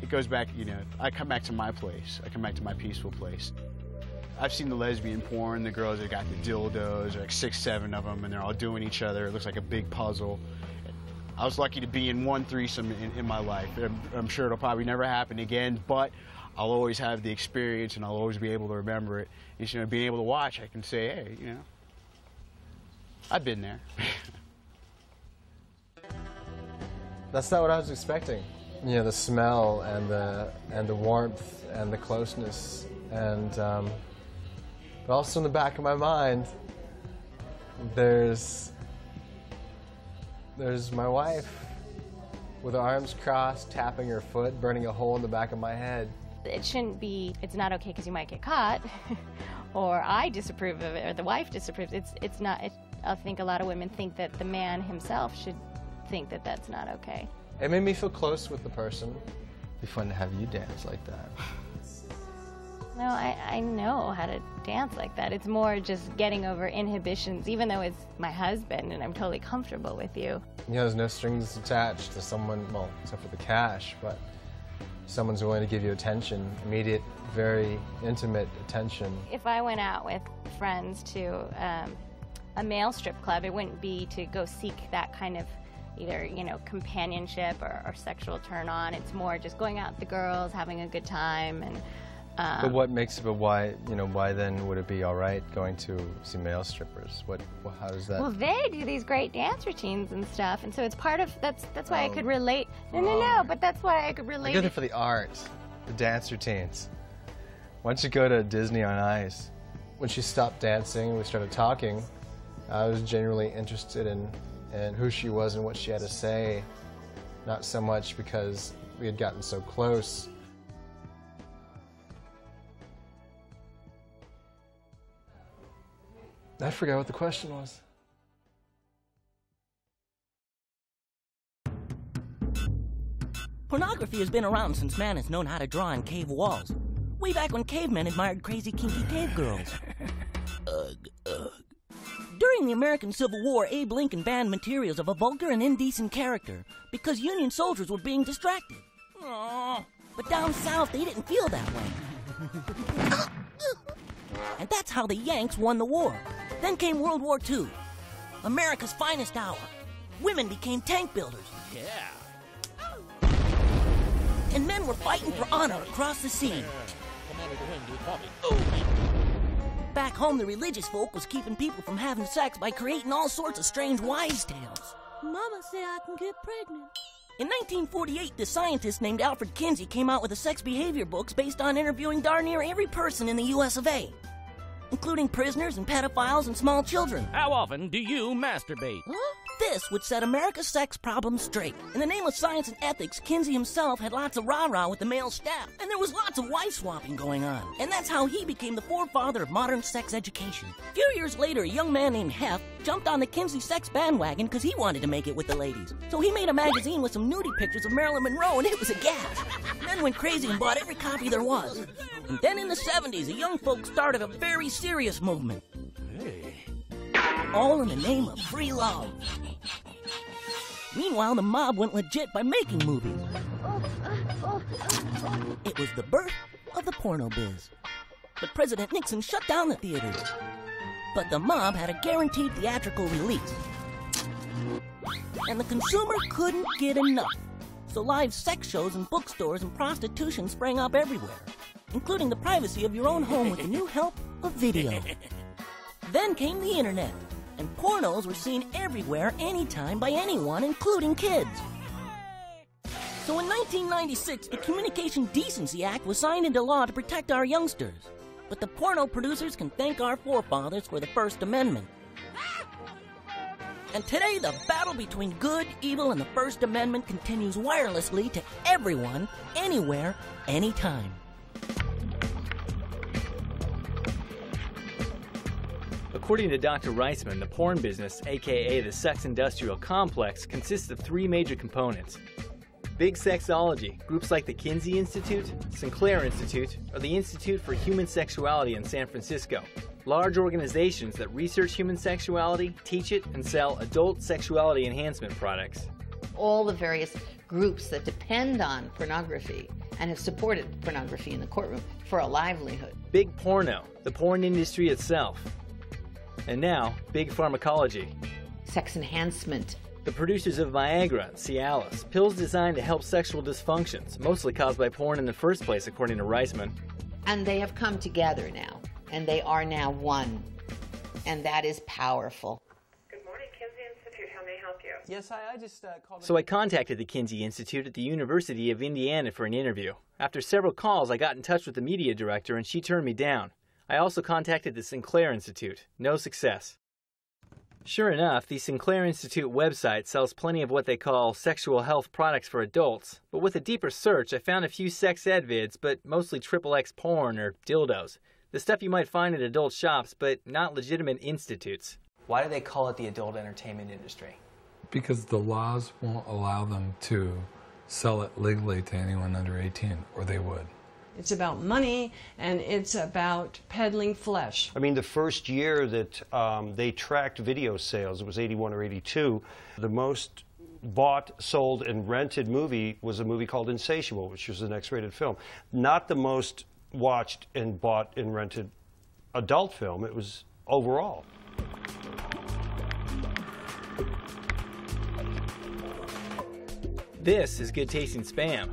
goes back, you know, I come back to my place. I come back to my peaceful place. I've seen the lesbian porn, the girls that got the dildos, like 6, 7 of them, and they're all doing each other. It looks like a big puzzle. I was lucky to be in one threesome in my life. I'm sure it'll probably never happen again, but I'll always have the experience and I'll always be able to remember it. And, you know, being able to watch, I can say, hey, you know, I've been there. That's not what I was expecting. You know, the smell and the warmth and the closeness, and but also in the back of my mind, there's my wife with her arms crossed, tapping her foot, burning a hole in the back of my head. It shouldn't be, it's not okay because you might get caught, or I disapprove of it, or the wife disapproves. It's not, I think a lot of women think that the man himself should think that that's not okay. It made me feel close with the person. It'd be fun to have you dance like that. No, I know how to dance like that. It's more just getting over inhibitions, even though it's my husband and I'm totally comfortable with you. You know, there's no strings attached to someone, well, except for the cash, but someone's willing to give you attention, immediate, very intimate attention. If I went out with friends to a male strip club, it wouldn't be to go seek that kind of either, you know, companionship or sexual turn on. It's more just going out with the girls, having a good time. And but why, you know, why then would it be all right going to see male strippers? How does that? Well, they do these great dance routines and stuff, and so it's part of, that's why I could relate. No, but that's why I could relate. You're good for the art, the dance routines. Why don't you go to Disney on Ice? When she stopped dancing and we started talking, I was genuinely interested in who she was and what she had to say, not so much because we had gotten so close. I forgot what the question was. Pornography has been around since man has known how to draw on cave walls. Way back when cavemen admired crazy, kinky cave girls. Ugh, ugh. During the American Civil War, Abe Lincoln banned materials of a vulgar and indecent character because Union soldiers were being distracted. Aww. But down south, they didn't feel that way. And that's how the Yanks won the war. Then came World War II, America's finest hour. Women became tank builders. Yeah. And men were fighting for honor across the sea. Back home, the religious folk was keeping people from having sex by creating all sorts of strange wives' tales. Mama say I can get pregnant. In 1948, the scientist named Alfred Kinsey came out with a sex behavior books based on interviewing darn near every person in the US of A, including prisoners and pedophiles and small children. How often do you masturbate? Huh? This would set America's sex problems straight. In the name of science and ethics, Kinsey himself had lots of rah-rah with the male staff, and there was lots of wife swapping going on. And that's how he became the forefather of modern sex education. A few years later, a young man named Hef jumped on the Kinsey sex bandwagon because he wanted to make it with the ladies. So he made a magazine with some nudie pictures of Marilyn Monroe, and it was a gas. Men went crazy and bought every copy there was. And then in the 70s, the young folks started a very serious movement. Hey. All in the name of free love. Meanwhile, the mob went legit by making movies. It was the birth of the porno biz. But President Nixon shut down the theaters. But the mob had a guaranteed theatrical release. And the consumer couldn't get enough. So live sex shows and bookstores and prostitution sprang up everywhere, including the privacy of your own home with the new help of video. Then came the internet, and pornos were seen everywhere, anytime, by anyone, including kids. So in 1996, the Communication Decency Act was signed into law to protect our youngsters. But the porno producers can thank our forefathers for the First Amendment. And today, the battle between good, evil, and the First Amendment continues wirelessly to everyone, anywhere, anytime. According to Dr. Reisman, the porn business, aka the sex industrial complex, consists of three major components. Big sexology, groups like the Kinsey Institute, Sinclair Institute, or the Institute for Human Sexuality in San Francisco. Large organizations that research human sexuality, teach it, and sell adult sexuality enhancement products. All the various groups that depend on pornography and have supported pornography in the courtroom for a livelihood. Big porno, the porn industry itself. And now, big pharmacology. Sex enhancement. The producers of Viagra and Cialis, pills designed to help sexual dysfunctions, mostly caused by porn in the first place, according to Reisman. And they have come together now, and they are now one. And that is powerful. Good morning, Kinsey Institute. How may I help you? Yes, I just called. So I contacted the Kinsey Institute at the University of Indiana for an interview. After several calls, I got in touch with the media director, and she turned me down. I also contacted the Sinclair Institute. No success. Sure enough, the Sinclair Institute website sells plenty of what they call sexual health products for adults, but with a deeper search, I found a few sex ed vids, but mostly XXX porn or dildos. The stuff you might find at adult shops, but not legitimate institutes. Why do they call it the adult entertainment industry? Because the laws won't allow them to sell it legally to anyone under 18, or they would. It's about money, and it's about peddling flesh. I mean, the first year that they tracked video sales, it was 81 or 82, the most bought, sold, and rented movie was a movie called Insatiable, which was an X-rated film. Not the most watched and bought and rented adult film. It was overall. This is good-tasting spam,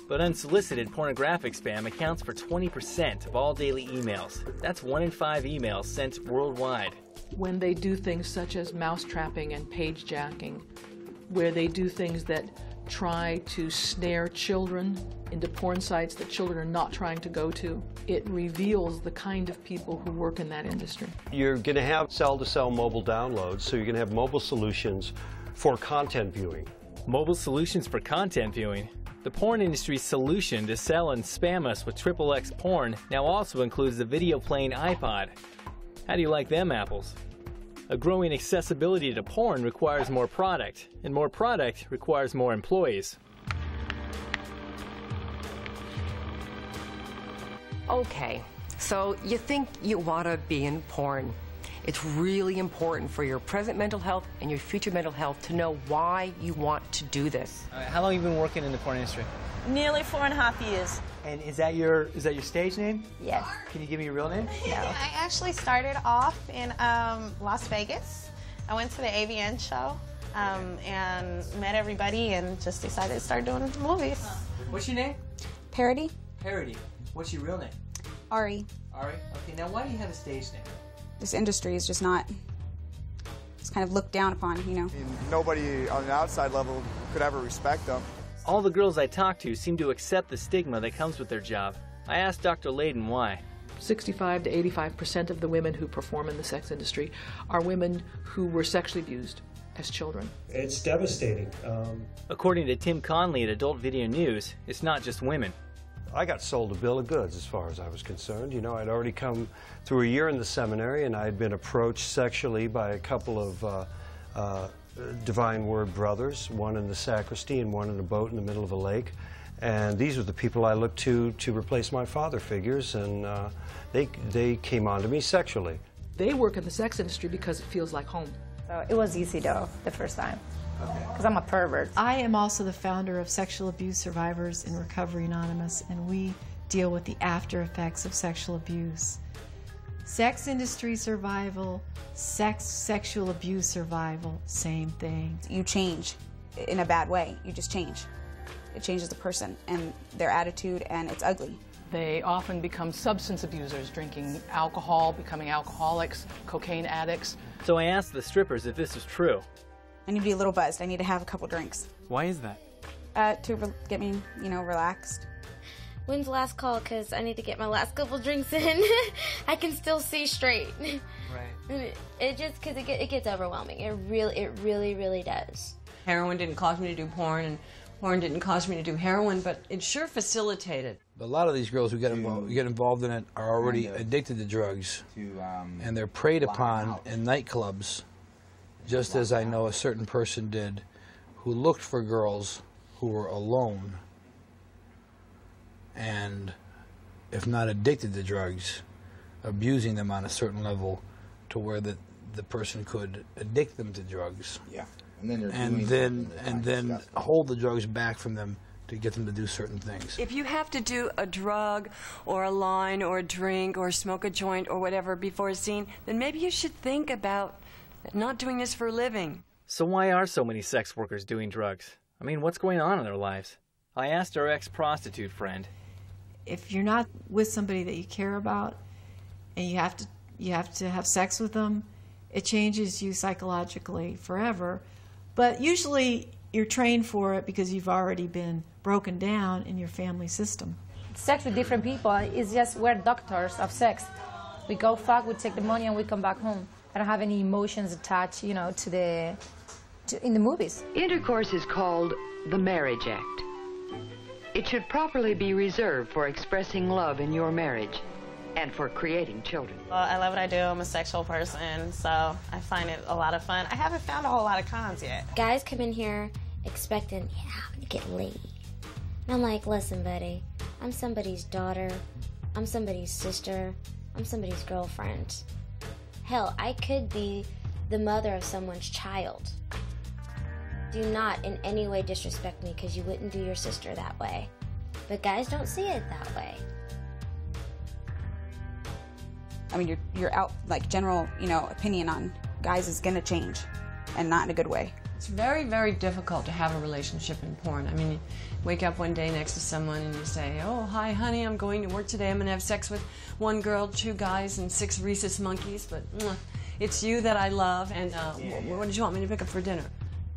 but unsolicited pornographic spam accounts for 20% of all daily emails. That's 1 in 5 emails sent worldwide. When they do things such as mousetrapping and page jacking, where they do things that try to snare children into porn sites that children are not trying to go to, it reveals the kind of people who work in that industry. You're going to have cell-to-cell mobile downloads, so you're going to have mobile solutions for content viewing. Mobile solutions for content viewing? The porn industry's solution to sell and spam us with XXX porn now also includes the video playing iPod. How do you like them apples? A growing accessibility to porn requires more product, and more product requires more employees. Okay, so you think you want to be in porn. It's really important for your present mental health and your future mental health to know why you want to do this. How long have you been working in the porn industry? Nearly 4.5 years. And is that your stage name? Yes. Can you give me your real name? No. I actually started off in Las Vegas. I went to the AVN show and met everybody and just decided to start doing movies. What's your name? Parody. Parody. What's your real name? Ari. Ari? Okay, now why do you have a stage name? This industry is just not, it's kind of looked down upon, you know. Nobody on the outside level could ever respect them. All the girls I talk to seem to accept the stigma that comes with their job. I asked Dr. Layden why. 65 to 85% of the women who perform in the sex industry are women who were sexually abused as children. It's devastating. According to Tim Conley at Adult Video News, it's not just women. I got sold a bill of goods as far as I was concerned. You know, I'd already come through a year in the seminary, and I had been approached sexually by a couple of Divine Word brothers, one in the sacristy and one in a boat in the middle of a lake. And these were the people I looked to replace my father figures, and they came on to me sexually. They work in the sex industry because it feels like home. So it was easy though, the first time. Because I'm a pervert. I am also the founder of Sexual Abuse Survivors in Recovery Anonymous, and we deal with the after effects of sexual abuse. Sex industry survival, sexual abuse survival, same thing. You change in a bad way. You just change. It changes the person and their attitude, and it's ugly. They often become substance abusers, drinking alcohol, becoming alcoholics, cocaine addicts. So I asked the strippers if this was true. I need to be a little buzzed. I need to have a couple drinks. Why is that? To get me, relaxed. When's the last call? Because I need to get my last couple drinks in. I can still see straight. Right. It just, because it gets overwhelming. It really does. Heroin didn't cause me to do porn, and porn didn't cause me to do heroin, but it sure facilitated. A lot of these girls who get involved in it are already addicted to drugs, and they're preyed upon in nightclubs, just as I know a certain person did who looked for girls who were alone and, if not addicted to drugs, abusing them on a certain level to where the person could addict them to drugs. Yeah. And then hold the drugs back from them to get them to do certain things. If you have to do a drug or a line or a drink or smoke a joint or whatever before a scene, then maybe you should think about not doing this for a living. So why are so many sex workers doing drugs? I mean, what's going on in their lives? I asked our ex-prostitute friend. If you're not with somebody that you care about and you have to have sex with them, it changes you psychologically forever. But usually you're trained for it because you've already been broken down in your family system. Sex with different people is just, we're doctors of sex. We go fuck, we take the money, and we come back home. I don't have any emotions attached, in the movies. Intercourse is called the Marriage Act. It should properly be reserved for expressing love in your marriage and for creating children. Well, I love what I do. I'm a sexual person, so I find it a lot of fun. I haven't found a whole lot of cons yet. Guys come in here expecting, I'm gonna get laid. And I'm like, listen, buddy, I'm somebody's daughter, I'm somebody's sister, I'm somebody's girlfriend. Hell, I could be the mother of someone's child. Do not in any way disrespect me because you wouldn't do your sister that way. But guys don't see it that way. I mean, your out like general, opinion on guys is gonna change, and not in a good way. It's very, very difficult to have a relationship in porn. I mean, you wake up one day next to someone and you say, "Oh, hi, honey, I'm going to work today. I'm going to have sex with 1 girl, 2 guys, and 6 rhesus monkeys, but it's you that I love, and what did you want me to pick up for dinner?"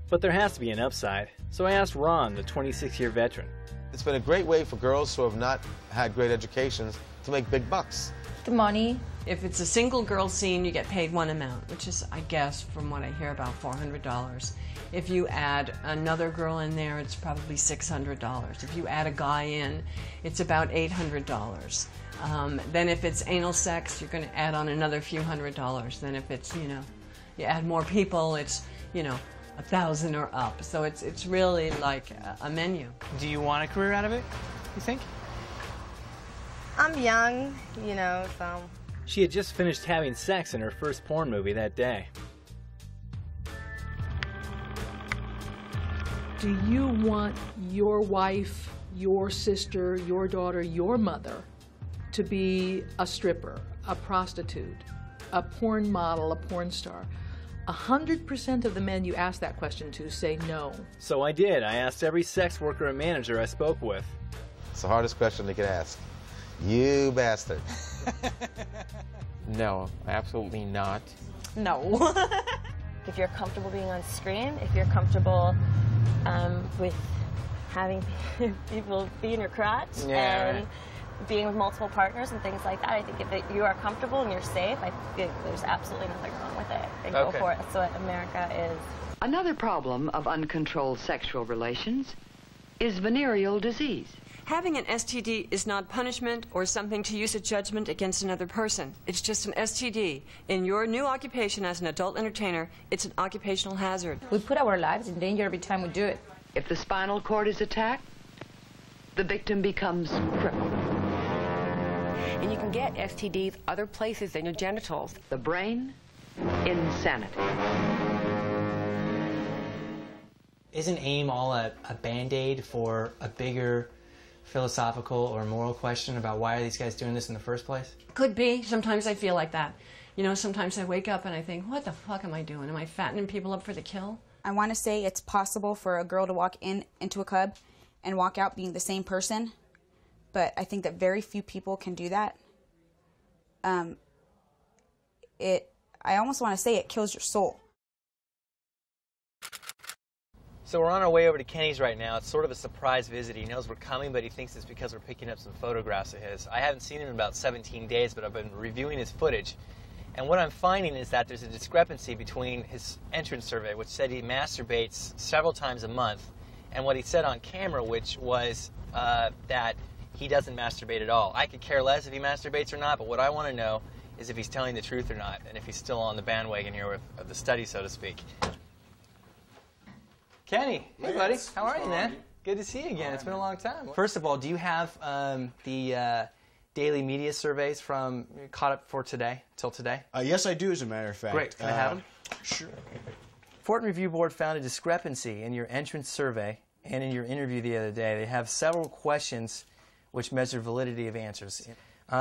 But there has to be an upside, so I asked Ron, the 26-year veteran. It's been a great way for girls who have not had great educations to make big bucks. The money. If it's a single girl scene, you get paid one amount, which is, I guess, from what I hear, about $400. If you add another girl in there, it's probably $600. If you add a guy in, it's about $800. Then if it's anal sex, you're going to add on another few $100s. Then if it's, you add more people, it's, 1,000 or up. So it's really like a menu. Do you want a career out of it, you think? I'm young, so... She had just finished having sex in her first porn movie that day. Do you want your wife, your sister, your daughter, your mother to be a stripper, a prostitute, a porn model, a porn star? 100% of the men you ask that question to say no. So I did. I asked every sex worker and manager I spoke with. It's the hardest question they could ask. You bastard. No, absolutely not. No. If you're comfortable being on screen, if you're comfortable with having people be in your crotch and being with multiple partners and things like that, I think if you are comfortable and you're safe, I think there's absolutely nothing wrong with it. And go for it. That's what America is. Another problem of uncontrolled sexual relations is venereal disease. Having an STD is not punishment or something to use a judgment against another person. It's just an STD. In your new occupation as an adult entertainer, it's an occupational hazard. We put our lives in danger every time we do it. If the spinal cord is attacked, the victim becomes crippled. And you can get STDs other places than your genitals. The brain, insanity. Isn't AIM all a Band-Aid for a bigger philosophical or moral question about why are these guys doing this in the first place? Could be. Sometimes I feel like that. Sometimes I wake up and I think, what the fuck am I doing? Am I fattening people up for the kill? I want to say it's possible for a girl to walk into a club and walk out being the same person, but I think that very few people can do that. I almost want to say it kills your soul. So we're on our way over to Kenny's right now. It's sort of a surprise visit. He knows we're coming, but he thinks it's because we're picking up some photographs of his. I haven't seen him in about 17 days, but I've been reviewing his footage. And what I'm finding is that there's a discrepancy between his entrance survey, which said he masturbates several times a month, and what he said on camera, which was that he doesn't masturbate at all. I could care less if he masturbates or not, but what I want to know is if he's telling the truth or not, and if he's still on the bandwagon here of the study, so to speak. Kenny, hey buddy, how are you, man? Good to see you again. It's been a long time. First of all, do you have the daily media surveys from caught up for today, till today? Yes, I do, as a matter of fact. Great. Can I have them? Sure. Fort Review Board found a discrepancy in your entrance survey and in your interview the other day. They have several questions which measure validity of answers.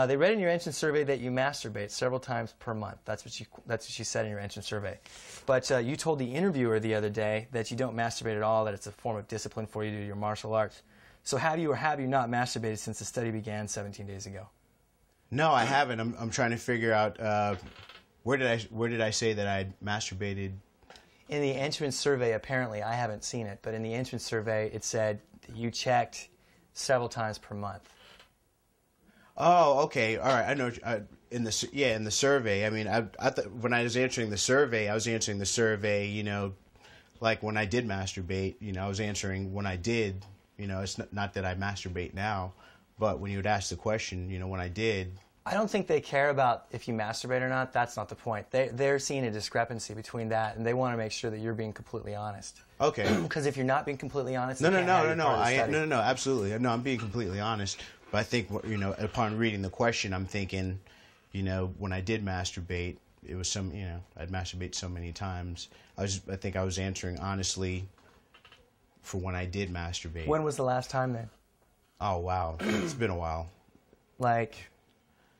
They read in your entrance survey that you masturbate several times per month. That's what you said in your entrance survey. But you told the interviewer the other day that you don't masturbate at all, that it's a form of discipline for you to do your martial arts. So have you or have you not masturbated since the study began 17 days ago? No, I haven't. I'm trying to figure out where did I say that I masturbated? In the entrance survey, apparently, I haven't seen it, but in the entrance survey, it said that you checked several times per month. Oh, okay, all right. I know. In the survey. I mean, I thought when I was answering the survey, like when I did masturbate. I was answering when I did. It's not that I masturbate now, but when you would ask the question, when I did. I don't think they care about if you masturbate or not. That's not the point. They're seeing a discrepancy between that, and they want to make sure that you're being completely honest. Okay. Because if you're not being completely honest, No, absolutely. No, I'm being completely honest. But I think, upon reading the question, I'm thinking, when I did masturbate, it was I'd masturbate so many times. I think I was answering honestly for when I did masturbate. When was the last time then? Oh wow, it's been a while. Like,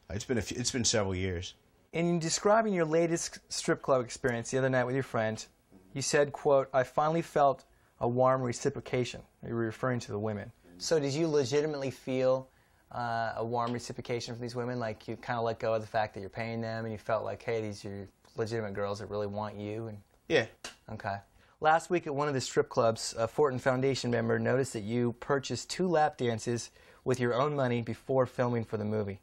it's been several years. in describing your latest strip club experience the other night with your friend, you said, quote, "I finally felt a warm reciprocation." You were referring to the women. So did you legitimately feel a warm reciprocation from these women? Like you kind of let go of the fact that you're paying them and you felt like, hey, these are legitimate girls that really want you? And yeah. Okay. Last week at one of the strip clubs, a Fortin Foundation member noticed that you purchased 2 lap dances with your own money before filming for the movie.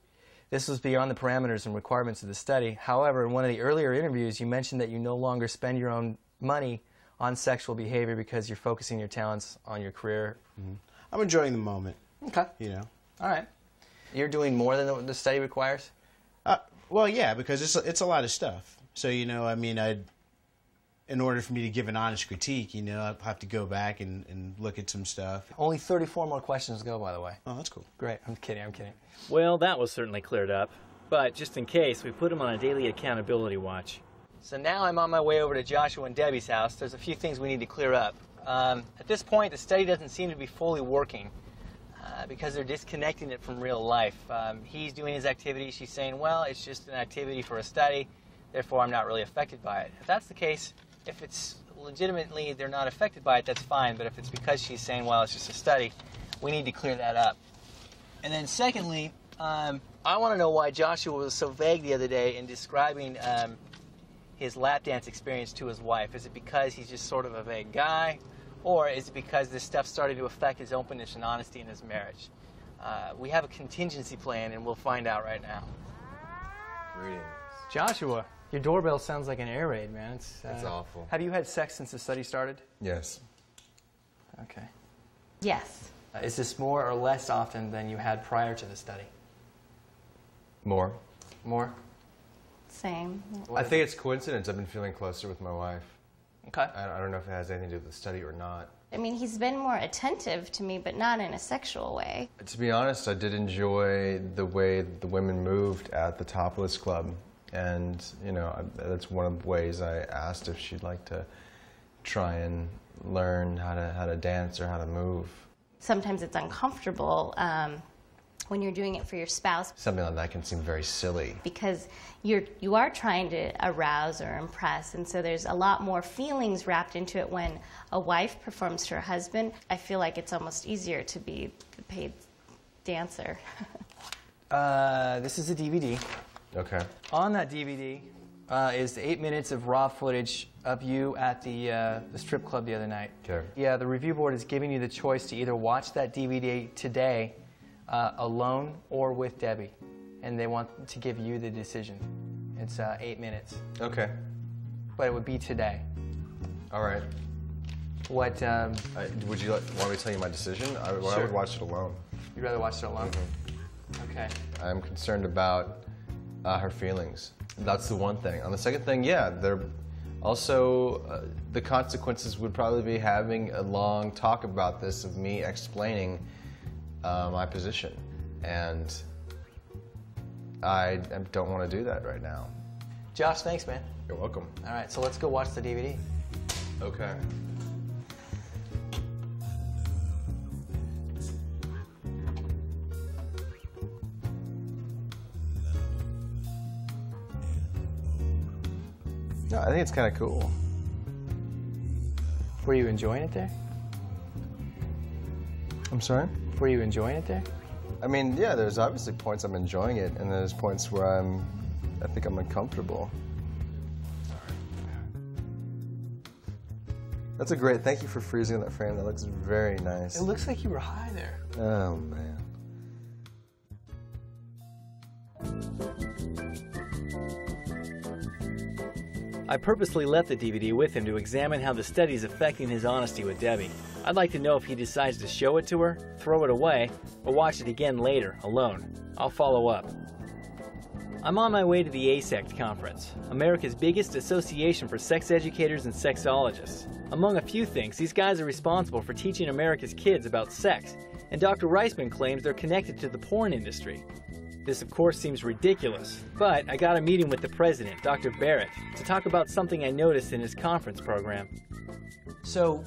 This was beyond the parameters and requirements of the study. However, in one of the earlier interviews, you mentioned that you no longer spend your own money on sexual behavior because you're focusing your talents on your career. Mm-hmm. I'm enjoying the moment. Okay. You know. All right. You're doing more than the study requires? Well, yeah, because it's a lot of stuff. So, you know, I mean, in order for me to give an honest critique, you know, I'd have to go back and look at some stuff. Only 34 more questions to go, by the way. Oh, that's cool. Great. I'm kidding. I'm kidding. Well, that was certainly cleared up. But just in case, we put him on a daily accountability watch. So now I'm on my way over to Joshua and Debbie's house. There's a few things we need to clear up. At this point, the study doesn't seem to be fully working because they're disconnecting it from real life. He's doing his activity. She's saying, well, it's just an activity for a study, therefore I'm not really affected by it. If that's the case, if it's legitimately they're not affected by it, that's fine. But if it's because she's saying, well, it's just a study, we need to clear that up. And then secondly, I want to know why Joshua was so vague the other day in describing his lap dance experience to his wife. Is it because he's just sort of a vague guy? Or is it because this stuff started to affect his openness and honesty in his marriage? We have a contingency plan, and we'll find out right now. Greetings. Joshua, your doorbell sounds like an air raid, man. It's awful. Have you had sex since the study started? Yes. Okay. Yes. Is this more or less often than you had prior to the study? More. More? Same. I think it's coincidence. I've been feeling closer with my wife. Okay. I don't know if it has anything to do with the study or not. I mean, he's been more attentive to me, but not in a sexual way. To be honest, I did enjoy the way the women moved at the Topless Club. And, you know, that's one of the ways I asked if she'd like to try and learn how to dance or how to move. Sometimes it's uncomfortable when you're doing it for your spouse. Something like that can seem very silly. Because you are trying to arouse or impress, and so there's a lot more feelings wrapped into it when a wife performs to her husband. I feel like it's almost easier to be the paid dancer. This is a DVD. Okay. On that DVD is 8 minutes of raw footage of you at the strip club the other night. Okay. Yeah, the review board is giving you the choice to either watch that DVD today alone or with Debbie, and they want to give you the decision. It's 8 minutes. Okay. But it would be today. All right. What? Would you want me to tell you my decision? I would watch it alone. You'd rather watch it alone? Mm-hmm. Okay. I'm concerned about her feelings. That's the one thing. On the second thing, yeah, they're also the consequences would probably be having a long talk about this of me explaining my position, and I don't want to do that right now. Josh, thanks, man. You're welcome. All right, so let's go watch the DVD. Okay. No, I think it's kind of cool. Were you enjoying it there? I'm sorry? Were you enjoying it there? I mean, yeah, there's obviously points I'm enjoying it, and there's points where I think I'm uncomfortable. That's a great, thank you for freezing that frame. That looks very nice. It looks like you were high there. Oh, man. I purposely left the DVD with him to examine how the study is affecting his honesty with Debbie. I'd like to know if he decides to show it to her, throw it away, or watch it again later, alone. I'll follow up. I'm on my way to the ASECT conference, America's biggest association for sex educators and sexologists. Among a few things, these guys are responsible for teaching America's kids about sex, and Dr. Reisman claims they're connected to the porn industry. This, of course, seems ridiculous, but I got a meeting with the president, Dr. Barrett, to talk about something I noticed in his conference program. So,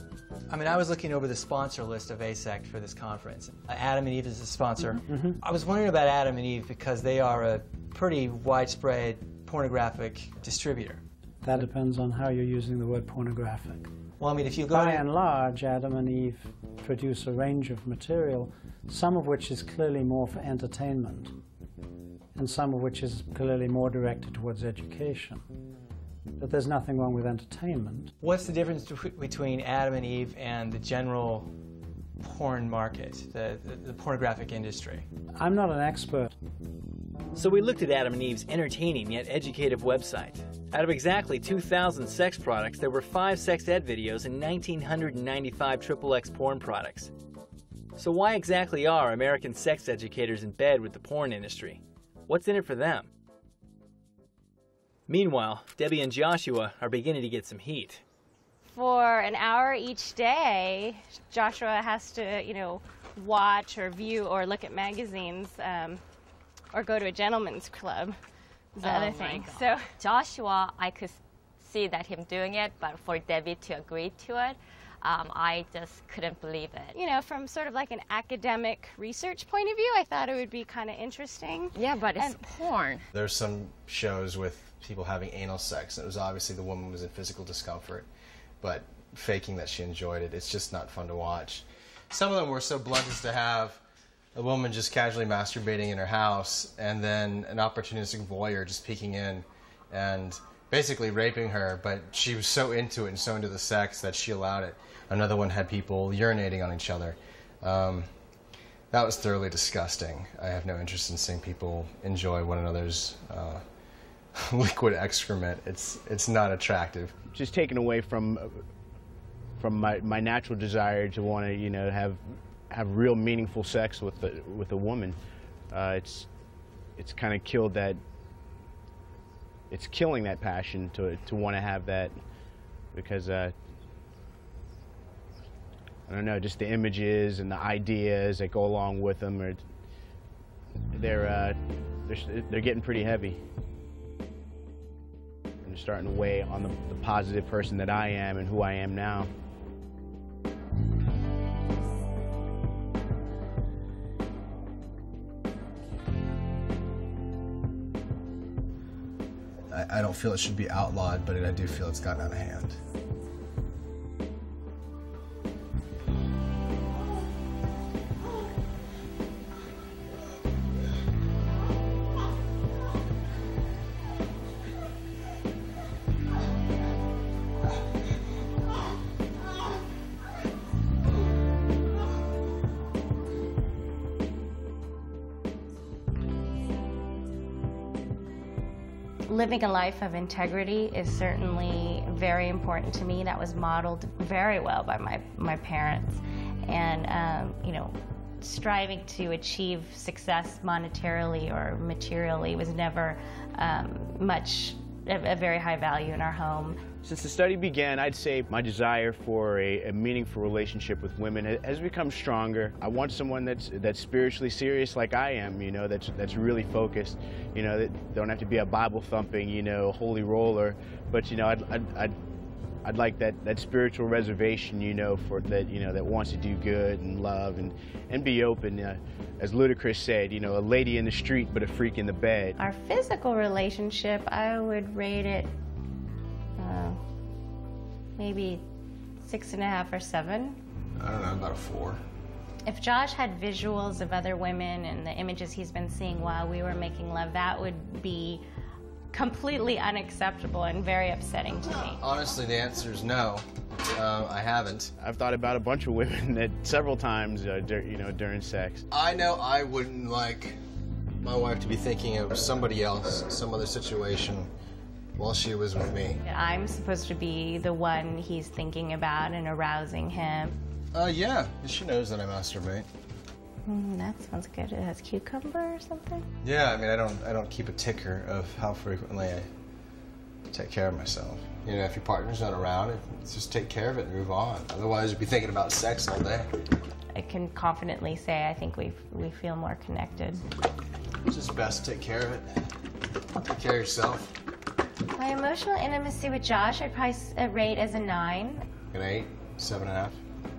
I was looking over the sponsor list of ASECT for this conference. Adam and Eve is a sponsor. I was wondering about Adam and Eve because they are a pretty widespread pornographic distributor. That depends on how you're using the word pornographic. Well, if you go By and large, Adam and Eve produce a range of material, some of which is clearly more for entertainment, and some of which is clearly more directed towards education. But there's nothing wrong with entertainment. What's the difference between Adam and Eve and the general porn market, the pornographic industry? I'm not an expert. So we looked at Adam and Eve's entertaining yet educative website. Out of exactly 2,000 sex products, there were 5 sex ed videos and 1,995 XXX porn products. So why exactly are American sex educators in bed with the porn industry? What's in it for them? Meanwhile, Debbie and Joshua are beginning to get some heat. For an hour each day, Joshua has to, watch or view or look at magazines or go to a gentleman's club. Is the other thing. So Joshua, I could see that him doing it, but for Debbie to agree to it, I just couldn't believe it. From sort of like an academic research point of view, I thought it would be kind of interesting. Yeah, but it's porn. There's some shows with people having anal sex, and it was obviously the woman was in physical discomfort, but faking that she enjoyed it. It's just not fun to watch. Some of them were so blunt as to have a woman just casually masturbating in her house, and then an opportunistic voyeur just peeking in and basically raping her, but she was so into it and so into the sex that she allowed it. Another one had people urinating on each other. That was thoroughly disgusting. I have no interest in seeing people enjoy one another's liquid excrement. It's not attractive. Just taken away from my natural desire to want to have real meaningful sex with a woman. It's kind of killed that. It's killing that passion to want to have that, because I don't know, just the images and the ideas that go along with them they're getting pretty heavy. And they're starting to weigh on the positive person that I am and who I am now. I don't feel it should be outlawed, but I do feel it's gotten out of hand. Living a life of integrity is certainly very important to me. That was modeled very well by my parents. And, striving to achieve success monetarily or materially was never a very high value in our home. Since the study began, I'd say my desire for a meaningful relationship with women has become stronger. I want someone that's spiritually serious like I am, that's really focused, that don't have to be a Bible-thumping, holy roller, but, I'd like that spiritual reservation, for that wants to do good and love and be open. As Ludacris said, a lady in the street but a freak in the bed. Our physical relationship, I would rate it maybe 6.5 or 7. I don't know, about a 4. If Josh had visuals of other women and the images he's been seeing while we were making love, that would be completely unacceptable and very upsetting to me. Honestly, the answer is no. I haven't. I've thought about a bunch of women several times, during sex. I know I wouldn't like my wife to be thinking of somebody else, some other situation, while she was with me. I'm supposed to be the one he's thinking about and arousing him. Yeah, she knows that I masturbate. That sounds good. It has cucumber or something? Yeah, I don't keep a ticker of how frequently I take care of myself. If your partner's not around, just take care of it and move on. Otherwise, you'd be thinking about sex all day. I can confidently say I think we feel more connected. It's just best to take care of it. Take care of yourself. My emotional intimacy with Josh, I'd probably rate as a 9. An 8, 7.5.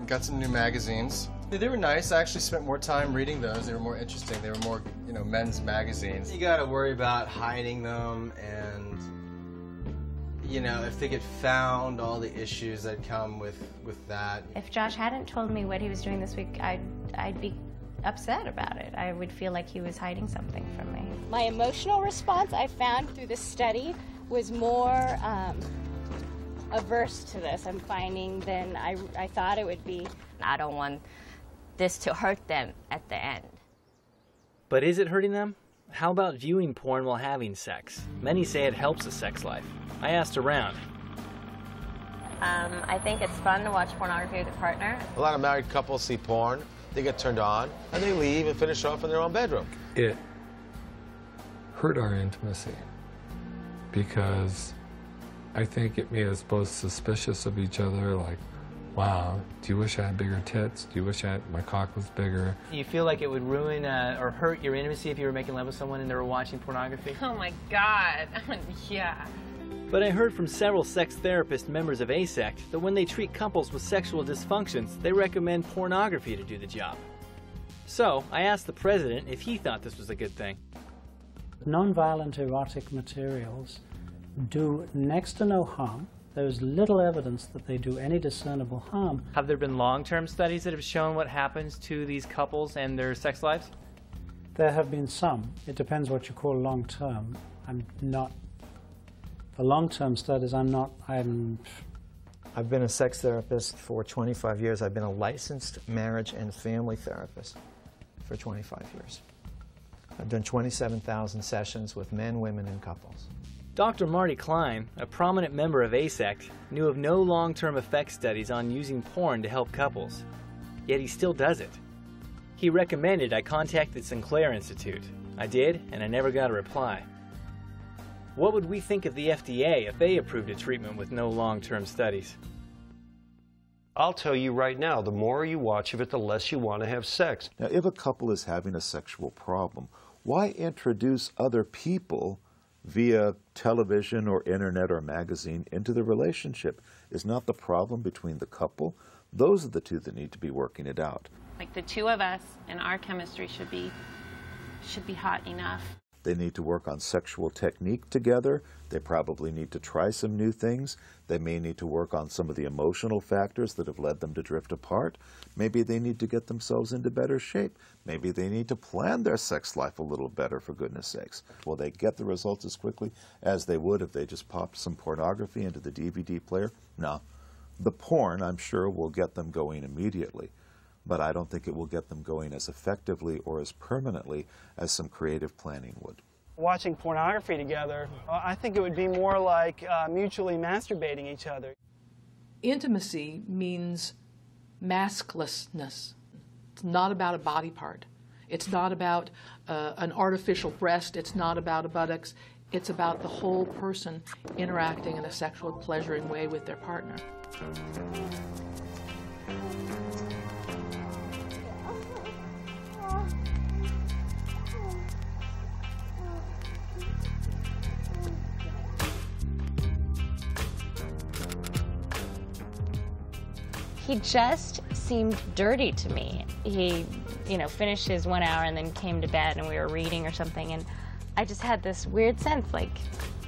Got some new magazines. They were nice. I actually spent more time reading those. They were more interesting. They were more, you know, men's magazines. You gotta worry about hiding them and, you know, if they get found, all the issues that come with that. If Josh hadn't told me what he was doing this week, I'd be upset about it. I would feel like he was hiding something from me. My emotional response I found through the study was more averse to this, I'm finding, than I thought it would be. I don't want this to hurt them at the end. But is it hurting them? How about viewing porn while having sex? Many say it helps the sex life. I asked around. I think it's fun to watch pornography with a partner. A lot of married couples see porn, they get turned on, and they leave and finish off in their own bedroom. It hurt our intimacy because I think it made us both suspicious of each other, like, wow, do you wish I had bigger tits? Do you wish my cock was bigger? You feel like it would ruin or hurt your intimacy if you were making love with someone and they were watching pornography? Oh my God, yeah. But I heard from several sex therapist members of ASECT that when they treat couples with sexual dysfunctions, they recommend pornography to do the job. So I asked the president if he thought this was a good thing. Non-violent erotic materials do next to no harm. There's little evidence that they do any discernible harm. Have there been long-term studies that have shown what happens to these couples and their sex lives? There have been some. It depends what you call long-term. For long-term studies, I've been a sex therapist for 25 years. I've been a licensed marriage and family therapist for 25 years. I've done 27,000 sessions with men, women, and couples. Dr. Marty Klein, a prominent member of ASECT, knew of no long-term effect studies on using porn to help couples. Yet he still does it. He recommended I contact the Sinclair Institute. I did, and I never got a reply. What would we think of the FDA if they approved a treatment with no long-term studies? I'll tell you right now, the more you watch of it, the less you want to have sex. Now, if a couple is having a sexual problem, why introduce other people via television or internet or magazine into the relationship? Is not the problem between the couple? Those are the two that need to be working it out. Like the two of us and our chemistry should be hot enough. They need to work on sexual technique together. They probably need to try some new things. They may need to work on some of the emotional factors that have led them to drift apart. Maybe they need to get themselves into better shape. Maybe they need to plan their sex life a little better, for goodness sakes. Will they get the results as quickly as they would if they just popped some pornography into the DVD player? No. The porn, I'm sure, will get them going immediately, but I don't think it will get them going as effectively or as permanently as some creative planning would. Watching pornography together, I think it would be more like mutually masturbating each other. Intimacy means masklessness. It's not about a body part. It's not about an artificial breast. It's not about a buttocks. It's about the whole person interacting in a sexual pleasuring way with their partner. He just seemed dirty to me. He, finished his 1 hour and then came to bed and we were reading or something, and I just had this weird sense like,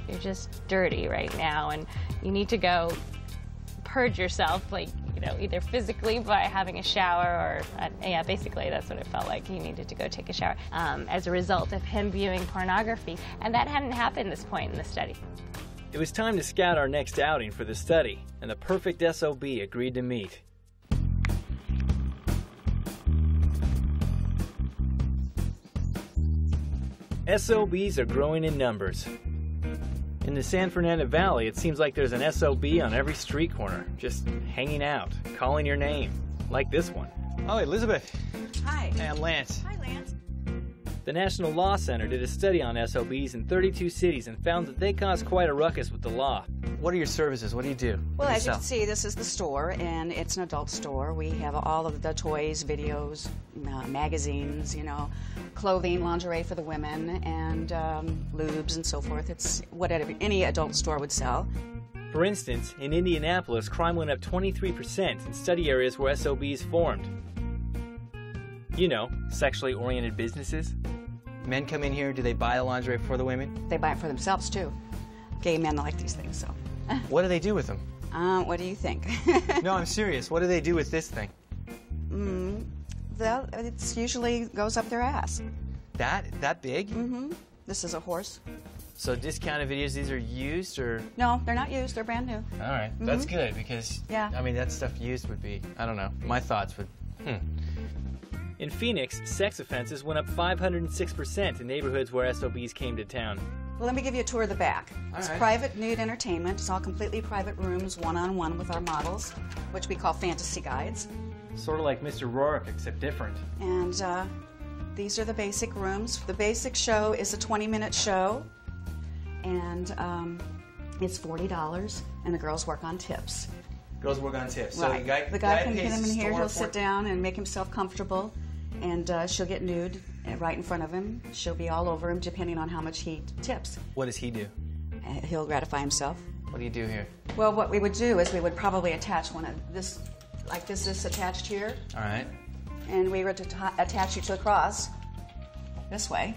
you're just dirty right now and you need to go purge yourself, like, either physically by having a shower or, basically that's what it felt like. He needed to go take a shower as a result of him viewing pornography, and that hadn't happened at this point in the study. It was time to scout our next outing for the study, and the perfect SOB agreed to meet. SOBs are growing in numbers. In the San Fernando Valley, it seems like there's an SOB on every street corner, just hanging out, calling your name, like this one. Oh, Elizabeth. Hi. Hey, I'm Lance. Hi, Lance. The National Law Center did a study on SOBs in 32 cities and found that they cause quite a ruckus with the law. What are your services? What do you do? Well, as you can see, this is the store, and it's an adult store. We have all of the toys, videos, magazines, clothing, lingerie for the women, and lubes and so forth. It's what any adult store would sell. For instance, in Indianapolis, crime went up 23% in study areas where SOBs formed. You know, sexually oriented businesses. Men come in here, do they buy the lingerie for the women? They buy it for themselves, too. Gay men like these things, so. What do they do with them? What do you think? No, I'm serious. What do they do with this thing? It usually goes up their ass. That big? Mm-hmm. This is a horse. So discounted videos, these are used, or? No, they're not used. They're brand new. All right. That's good, because, I mean, that stuff used would be, I don't know, my thoughts would, In Phoenix, sex offenses went up 506% in neighborhoods where SOBs came to town. Well, let me give you a tour of the back. It's right. private nude entertainment. It's all completely private rooms, one-on-one with our models, which we call fantasy guides. Sort of like Mr. Rourke, except different. And these are the basic rooms. The basic show is a 20-minute show, and it's $40, and the girls work on tips. Girls work on tips. Right. So the guy can get him in here, he'll sit down and make himself comfortable, and she'll get nude right in front of him. She'll be all over him, depending on how much he tips. What does he do? He'll gratify himself. What do you do here? Well, what we would do is we would probably attach one of this, like this is attached here. All right. And we would attach you to the cross, this way,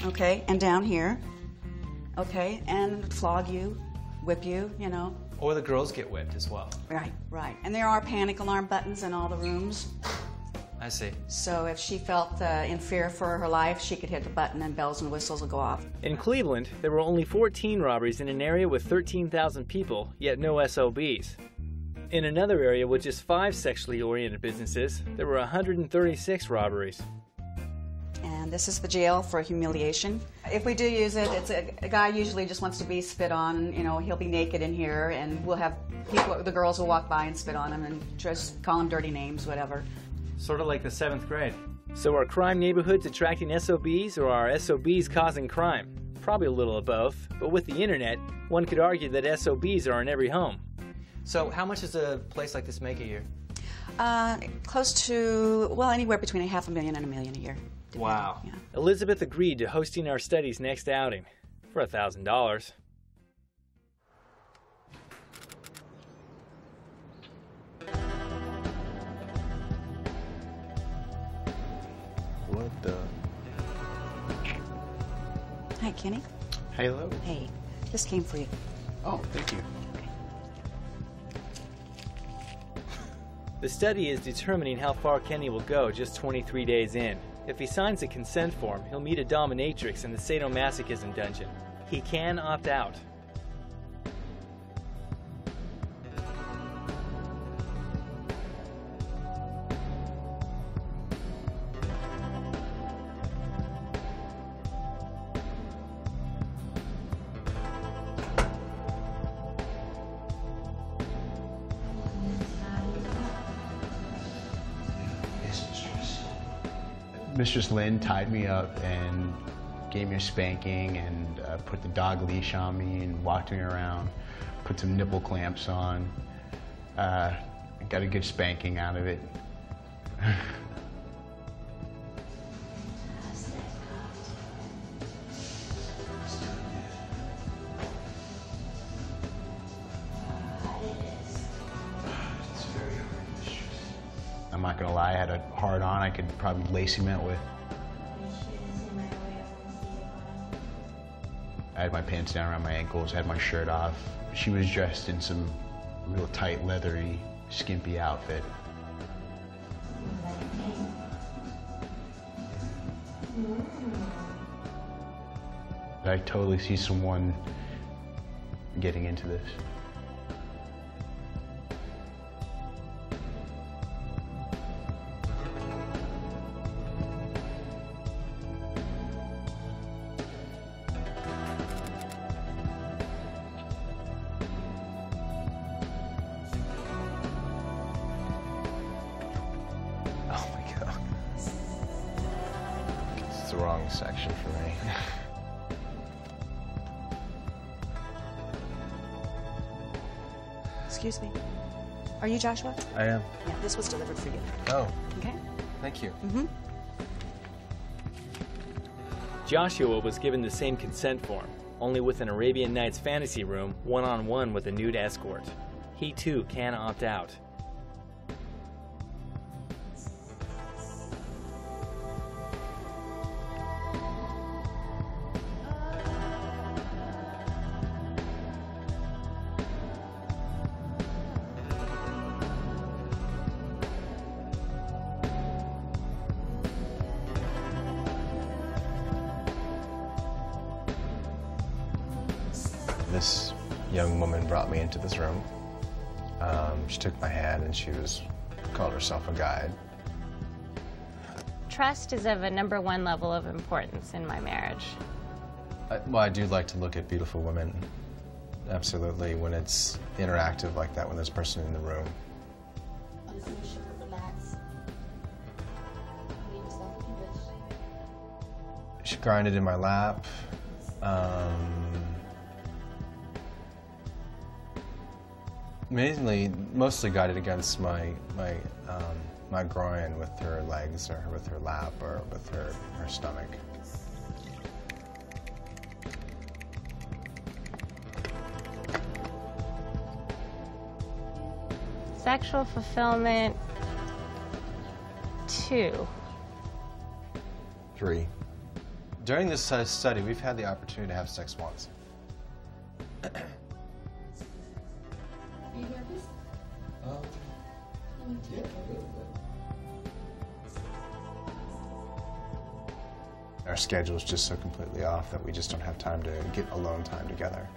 okay, and down here, okay, and flog you, whip you, Or the girls get whipped as well. Right, right. And there are panic alarm buttons in all the rooms. I see. So if she felt in fear for her life, she could hit the button and bells and whistles will go off. In Cleveland, there were only 14 robberies in an area with 13,000 people, yet no SOBs. In another area with just 5 sexually oriented businesses, there were 136 robberies. And this is the jail for humiliation. If we do use it, it's a guy usually just wants to be spit on. He'll be naked in here, and we'll have people, the girls will walk by and spit on him and just call him dirty names, whatever. Sort of like the 7th grade. So are crime neighborhoods attracting SOBs, or are SOBs causing crime? Probably a little of both, but with the internet, one could argue that SOBs are in every home. So how much does a place like this make a year? Close to, well, anywhere between $500,000 and $1 million a year. Wow. Yeah. Elizabeth agreed to hosting our study's next outing for $1,000. What the? Hi, Kenny. Hello. Hey, this came for you. Oh, thank you. The study is determining how far Kenny will go just 23 days in. If he signs a consent form, he'll meet a dominatrix in the sadomasochism dungeon. He can opt out. Mistress Lynn tied me up and gave me a spanking and put the dog leash on me and walked me around, put some nipple clamps on. Got a good spanking out of it. I'm not gonna lie, I had a hard on I could probably lace cement with. I had my pants down around my ankles, had my shirt off. She was dressed in some real tight, leathery, skimpy outfit. I totally see someone getting into this. It's the wrong wrong section for me. Excuse me. Are you Joshua? I am. Yeah, this was delivered for you. Oh. Okay. Thank you. Mm-hmm. Joshua was given the same consent form, only with an Arabian Nights fantasy room one-on-one with a nude escort. He too can opt out. This young woman brought me into this room. She took my hand and she called herself a guide. Trust is of a #1 level of importance in my marriage. Well, I do like to look at beautiful women, absolutely, when it's interactive like that, when there's a person in the room. She grinded in my lap. Amazingly, mostly guided against my groin with her legs or with her lap or with her stomach. Sexual fulfillment, 2. 3. During this study, we've had the opportunity to have sex once. Our schedule is just so completely off that we just don't have time to get alone time together.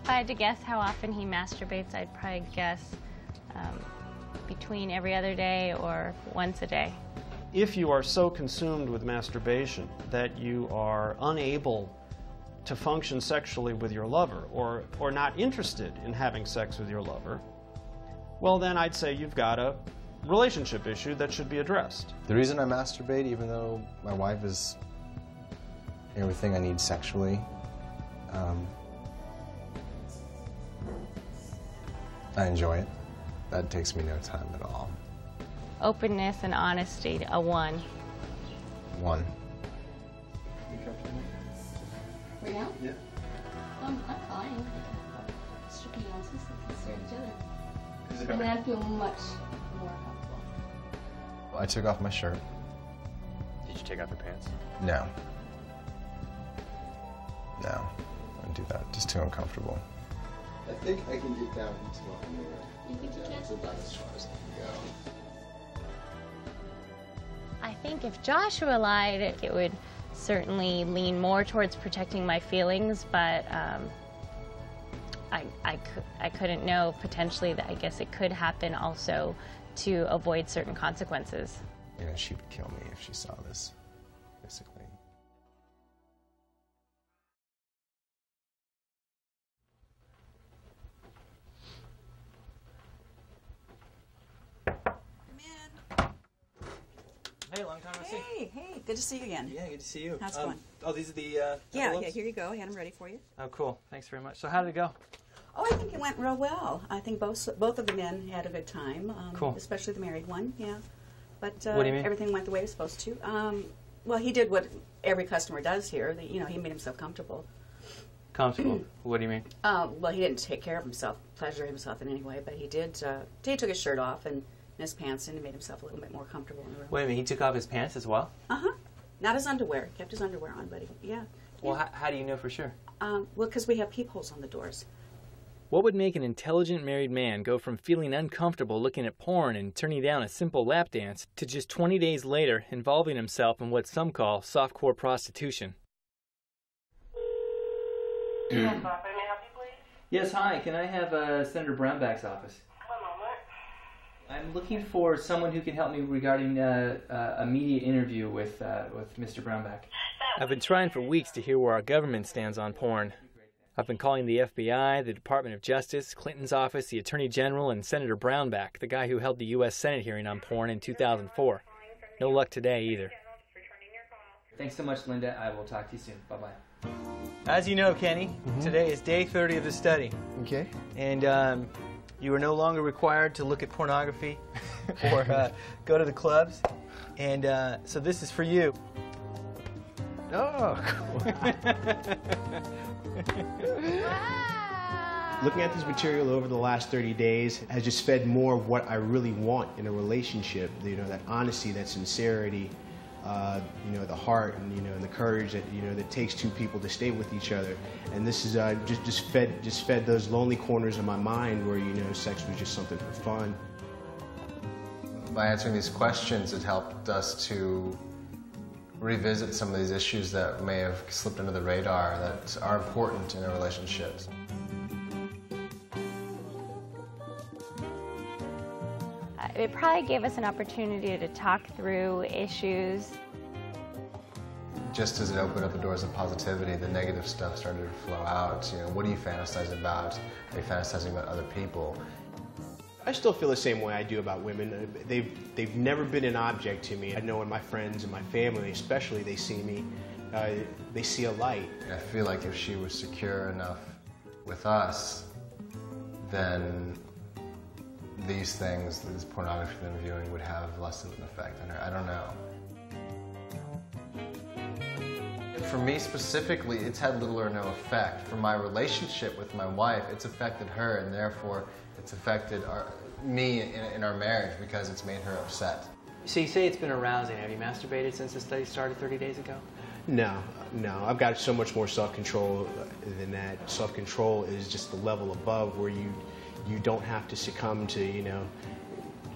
If I had to guess how often he masturbates, I'd probably guess between every other day or once a day. If you are so consumed with masturbation that you are unable to function sexually with your lover or not interested in having sex with your lover, well then I'd say you've got a relationship issue that should be addressed. The reason I masturbate, even though my wife is everything I need sexually, I enjoy it. That takes me no time at all. Openness and honesty, a 1. 1. Right now? Yeah. I'm fine. Stripping ounces and stare at each other. And then I feel much more comfortable. I took off my shirt. Did you take off your pants? No. No, I wouldn't do that. Just too uncomfortable. I think I can get down into my underwear. You think you can? That's about as far as I can go. I think if Joshua lied, it would certainly lean more towards protecting my feelings, but I couldn't know potentially that I guess it could happen also to avoid certain consequences. You know, she would kill me if she saw this, basically. Hey, long time no see. Hey, good to see you again. Yeah, good to see you. How's it going? Oh, these are the Yeah, envelopes? here you go. I had them ready for you. Oh, cool. Thanks very much. So how did it go? Oh, I think it went real well. I think both of the men had a good time. Cool. Especially the married one, yeah. But What do you mean? everything went the way it was supposed to. Well, he did what every customer does here. You know, he made himself comfortable. Comfortable. What do you mean? Well, he didn't take care of himself, pleasure himself in any way, but he did. He took his shirt off and his pants in and made himself a little bit more comfortable in the room. Wait a minute, he took off his pants as well? Uh-huh. Not his underwear. Kept his underwear on, but yeah. Well, how do you know for sure? Well, because we have peepholes on the doors. What would make an intelligent married man go from feeling uncomfortable looking at porn and turning down a simple lap dance to just 20 days later involving himself in what some call softcore prostitution? Yes, hi. Can I have Senator Brownback's office? I'm looking for someone who can help me regarding a media interview with Mr. Brownback. I've been trying for weeks to hear where our government stands on porn. I've been calling the FBI, the Department of Justice, Clinton's office, the Attorney General, and Senator Brownback, the guy who held the U.S. Senate hearing on porn in 2004. No luck today either. Thanks so much, Linda. I will talk to you soon. Bye-bye. As you know, Kenny, today is day 30 of the study. Okay. And you are no longer required to look at pornography or go to the clubs. And so this is for you. Oh, cool. Looking at this material over the last 30 days has just fed more of what I really want in a relationship. You know, that honesty, that sincerity, you know, the heart, and you know, and the courage that that takes two people to stay with each other. And this is just fed those lonely corners of my mind where sex was just something for fun. By answering these questions, it helped us to revisit some of these issues that may have slipped under the radar that are important in our relationships. It probably gave us an opportunity to talk through issues. Just as it opened up the doors of positivity, the negative stuff started to flow out. You know, what do you fantasize about? Are you fantasizing about other people? I still feel the same way I do about women. They've never been an object to me. I know in my friends and my family, especially, they see me, they see a light. I feel like if she was secure enough with us, then these things, this pornography that I'm viewing, would have less of an effect on her. I don't know. For me specifically, it's had little or no effect. For my relationship with my wife, it's affected her, and therefore it's affected me in our marriage because it's made her upset. So you say it's been arousing. Have you masturbated since the study started 30 days ago? No. I've got so much more self-control than that. Self-control is just the level above where you don't have to succumb to,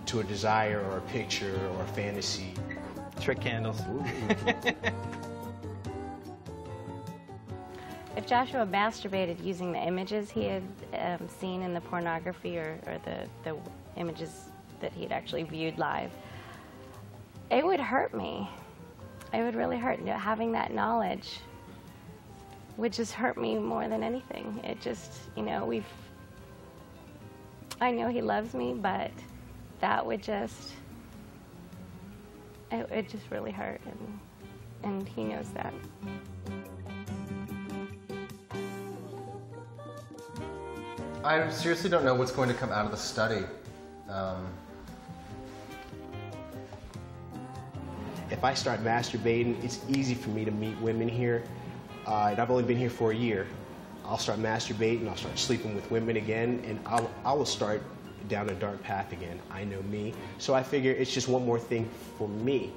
to a desire or a picture or a fantasy. Trick candles. If Joshua masturbated using the images he had seen in the pornography or the images that he'd actually viewed live, it would hurt me. It would really hurt. Having that knowledge would just hurt me more than anything. It just, I know he loves me, but that would just, it just really hurt, and he knows that. I seriously don't know what's going to come out of the study. If I start masturbating, it's easy for me to meet women here. And I've only been here for a year. I'll start masturbating, I'll start sleeping with women again, and I will start down a dark path again. I know me. So I figure it's just one more thing for me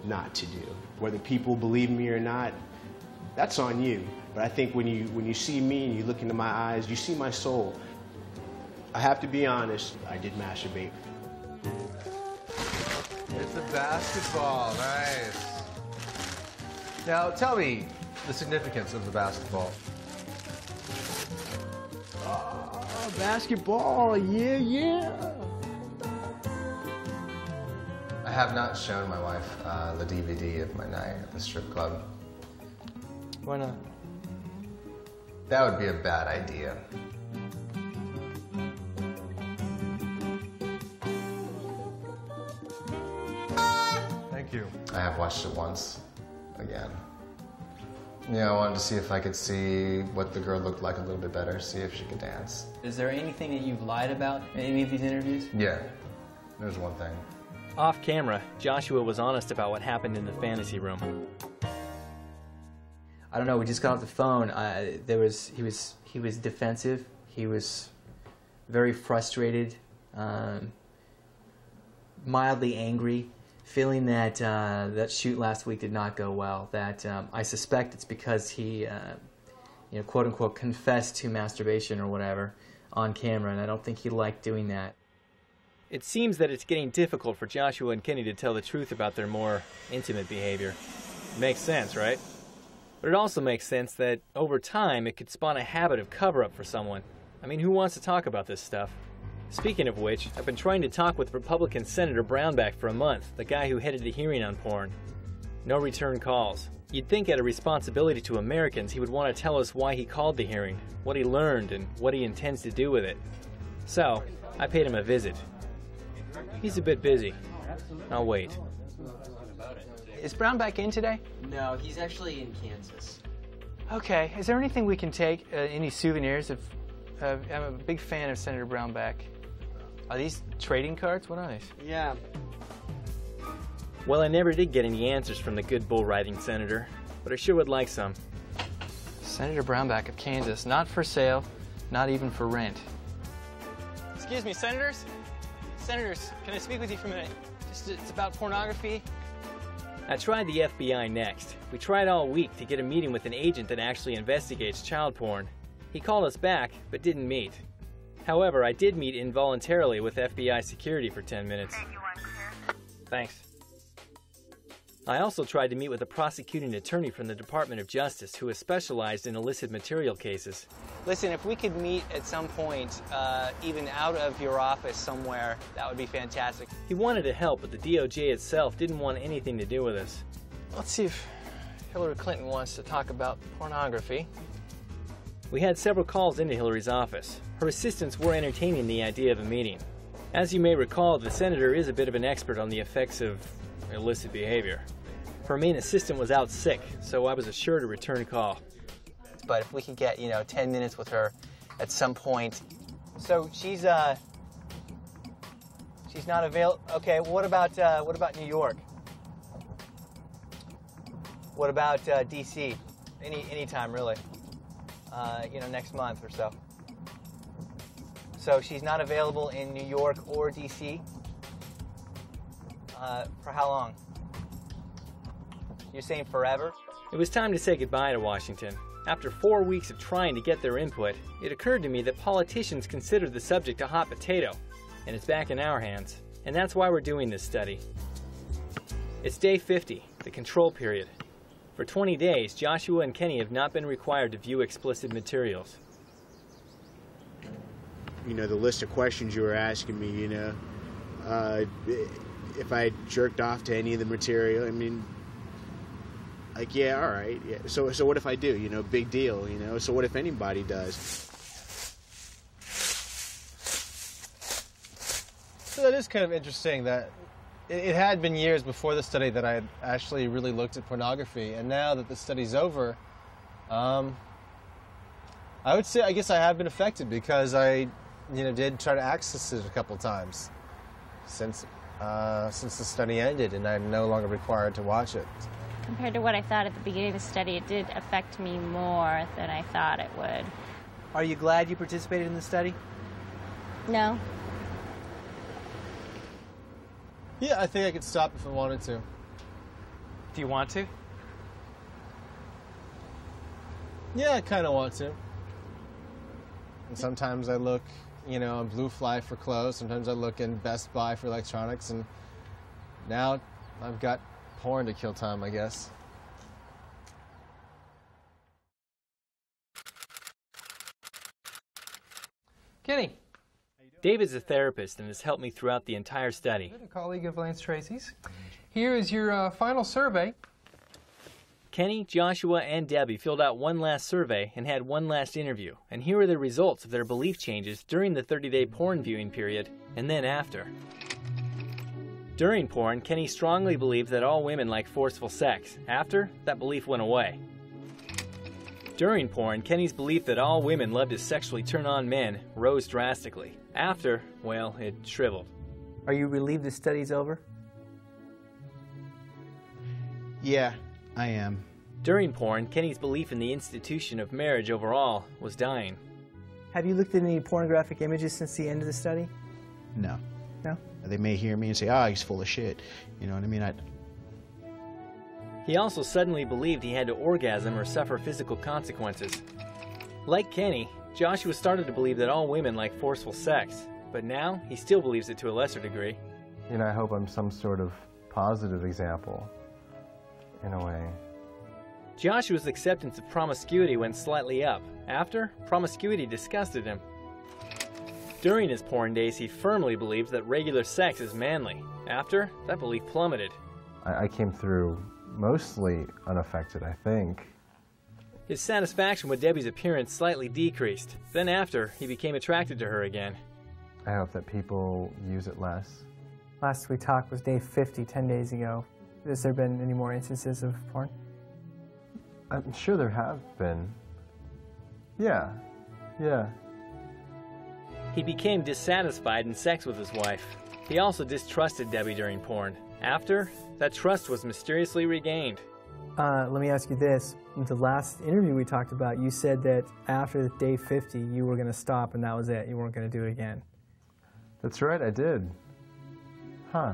not to do. Whether people believe me or not, that's on you. But I think when you see me and you look into my eyes, you see my soul. I have to be honest, I did masturbate. It's a basketball, nice. Now tell me the significance of the basketball. Oh, basketball, yeah. I have not shown my wife the DVD of my night at the strip club. Why not? That would be a bad idea. Thank you. I have watched it once, again. Yeah, I wanted to see if I could see what the girl looked like a little bit better, see if she could dance. Is there anything that you've lied about in any of these interviews? Yeah, there's one thing. Off camera, Joshua was honest about what happened in the fantasy room. I don't know. We just got off the phone. He was defensive. He was very frustrated, mildly angry, feeling that that shoot last week did not go well. That I suspect it's because he, quote unquote, confessed to masturbation or whatever on camera, and I don't think he liked doing that. It seems that it's getting difficult for Joshua and Kenny to tell the truth about their more intimate behavior. Makes sense, right? But it also makes sense that, over time, it could spawn a habit of cover-up for someone. I mean, who wants to talk about this stuff? Speaking of which, I've been trying to talk with Republican Senator Brownback for a month, the guy who headed the hearing on porn. No return calls. You'd think out of responsibility to Americans he would want to tell us why he called the hearing, what he learned, and what he intends to do with it. So, I paid him a visit. He's a bit busy. I'll wait. Is Brown back in today? No, he's actually in Kansas. Okay. Is there anything we can take, any souvenirs? I'm a big fan of Senator Brownback. Are these trading cards? What are these? Yeah. Well, I never did get any answers from the good bull riding senator, but I sure would like some. Senator Brownback of Kansas, not for sale, not even for rent. Excuse me, senators? Senators, can I speak with you for a minute? It's about pornography. I tried the FBI next. We tried all week to get a meeting with an agent that actually investigates child porn. He called us back, but didn't meet. However, I did meet involuntarily with FBI security for 10 minutes. Thanks. I also tried to meet with a prosecuting attorney from the Department of Justice who is specialized in illicit material cases. Listen, if we could meet at some point, even out of your office somewhere, that would be fantastic. He wanted to help, but the DOJ itself didn't want anything to do with us. Let's see if Hillary Clinton wants to talk about pornography. We had several calls into Hillary's office. Her assistants were entertaining the idea of a meeting. As you may recall, the senator is a bit of an expert on the effects of illicit behavior. Her main assistant was out sick, so I was assured to return a call. But if we could get, 10 minutes with her at some point. So she's not available. Okay, what about New York? What about DC? Any time really. Next month or so. So she's not available in New York or DC. For how long? You're saying forever? It was time to say goodbye to Washington. After 4 weeks of trying to get their input, it occurred to me that politicians consider the subject a hot potato, and it's back in our hands. And that's why we're doing this study. It's day 50, the control period. For 20 days, Joshua and Kenny have not been required to view explicit materials. The list of questions you were asking me, if I jerked off to any of the material, yeah, all right. Yeah. So what if I do? Big deal. So what if anybody does? So that is kind of interesting that it had been years before the study that I had actually really looked at pornography, and now that the study's over, I would say I guess I have been affected because I, did try to access it a couple times since the study ended, and I'm no longer required to watch it. Compared to what I thought at the beginning of the study, it did affect me more than I thought it would. Are you glad you participated in the study? No. Yeah, I think I could stop if I wanted to. Do you want to? Yeah, I kind of want to. And sometimes I look, on Blue Fly for clothes. Sometimes I look in Best Buy for electronics. And now I've got porn to kill time, I guess. Kenny. David's a therapist and has helped me throughout the entire study. A colleague of Lance Tracy's. Here is your final survey. Kenny, Joshua, and Debbie filled out one last survey and had one last interview. And here are the results of their belief changes during the 30-day porn viewing period and then after. During porn, Kenny strongly believed that all women like forceful sex. After, that belief went away. During porn, Kenny's belief that all women love to sexually turn on men rose drastically. After, well, it shriveled. Are you relieved the study's over? Yeah, I am. During porn, Kenny's belief in the institution of marriage overall was dying. Have you looked at any pornographic images since the end of the study? No. No? They may hear me and say, he's full of shit. You know what I mean? He also suddenly believed he had to orgasm or suffer physical consequences. Like Kenny, Joshua started to believe that all women like forceful sex, but now he still believes it to a lesser degree. I hope I'm some sort of positive example, in a way. Joshua's acceptance of promiscuity went slightly up. After, promiscuity disgusted him. During his porn days, he firmly believed that regular sex is manly. After, that belief plummeted. I came through mostly unaffected, I think. His satisfaction with Debbie's appearance slightly decreased. Then after, he became attracted to her again. I hope that people use it less. Last we talked was day 50, 10 days ago. Has there been any more instances of porn? I'm sure there have been. Yeah. He became dissatisfied in sex with his wife. He also distrusted Debbie during porn. After, that trust was mysteriously regained. Let me ask you this. In the last interview we talked about, you said that after day 50, you were going to stop and that was it. You weren't going to do it again. That's right, I did. Huh.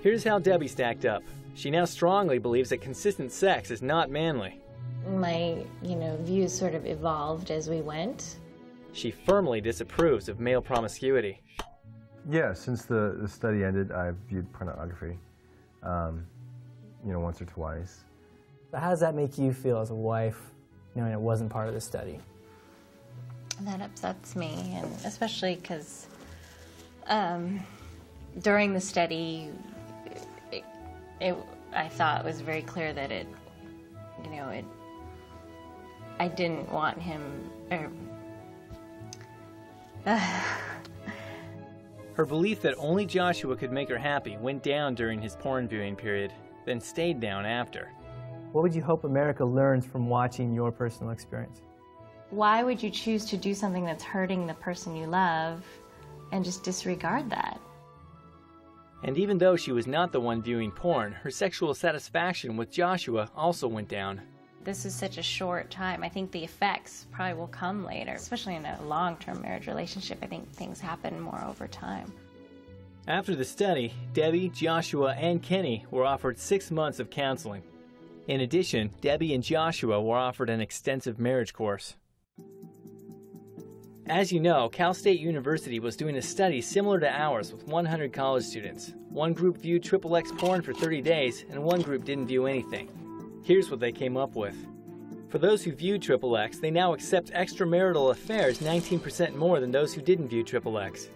Here's how Debbie stacked up. She now strongly believes that consistent sex is not manly. My, views sort of evolved as we went. She firmly disapproves of male promiscuity. Yeah, since the study ended, I've viewed pornography, once or twice. But how does that make you feel as a wife, knowing it wasn't part of the study? That upsets me, and especially because during the study, I thought it was very clear that I didn't want him, Her belief that only Joshua could make her happy went down during his porn viewing period, then stayed down after. What would you hope America learns from watching your personal experience? Why would you choose to do something that's hurting the person you love and just disregard that? And even though she was not the one viewing porn, her sexual satisfaction with Joshua also went down. This is such a short time. I think the effects probably will come later, especially in a long-term marriage relationship. I think things happen more over time. After the study, Debbie, Joshua, and Kenny were offered 6 months of counseling. In addition, Debbie and Joshua were offered an extensive marriage course. As you know, Cal State University was doing a study similar to ours with 100 college students. One group viewed XXX porn for 30 days, and one group didn't view anything. Here's what they came up with. For those who viewed XXX, they now accept extramarital affairs 19% more than those who didn't view XXX.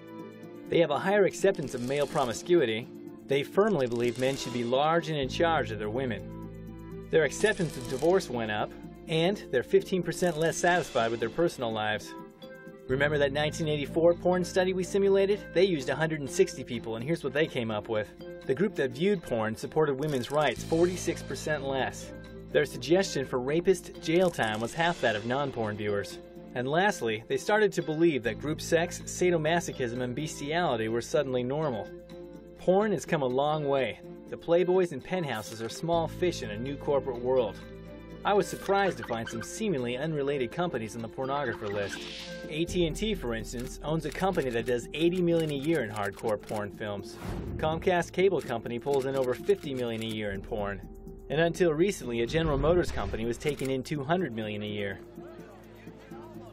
They have a higher acceptance of male promiscuity. They firmly believe men should be large and in charge of their women. Their acceptance of divorce went up, and they're 15% less satisfied with their personal lives. Remember that 1984 porn study we simulated? They used 160 people, and here's what they came up with. The group that viewed porn supported women's rights 46% less. Their suggestion for rapist jail time was half that of non-porn viewers. And lastly, they started to believe that group sex, sadomasochism, and bestiality were suddenly normal. Porn has come a long way. The Playboys and Penthouses are small fish in a new corporate world. I was surprised to find some seemingly unrelated companies on the pornographer list. AT&T, for instance, owns a company that does $80 million a year in hardcore porn films. Comcast Cable Company pulls in over $50 million a year in porn. And until recently, a General Motors company was taking in $200 million a year.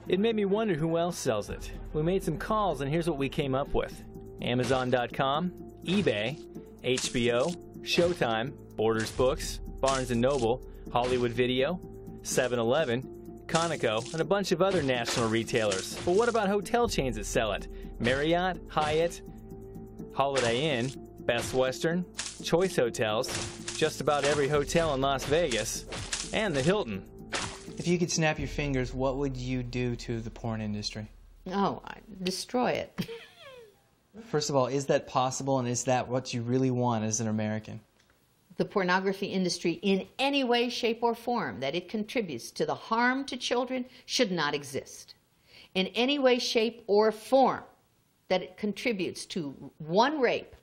It made me wonder who else sells it. We made some calls, and here's what we came up with. Amazon.com, eBay, HBO, Showtime, Borders Books, Barnes & Noble, Hollywood Video, 7-Eleven, Conoco, and a bunch of other national retailers. But what about hotel chains that sell it? Marriott, Hyatt, Holiday Inn, Best Western, Choice Hotels, just about every hotel in Las Vegas, and the Hilton. If you could snap your fingers, what would you do to the porn industry? Oh, I'd destroy it. First of all, is that possible, and is that what you really want as an American? The pornography industry in any way, shape, or form that it contributes to the harm to children should not exist. In any way, shape, or form that it contributes to one rape,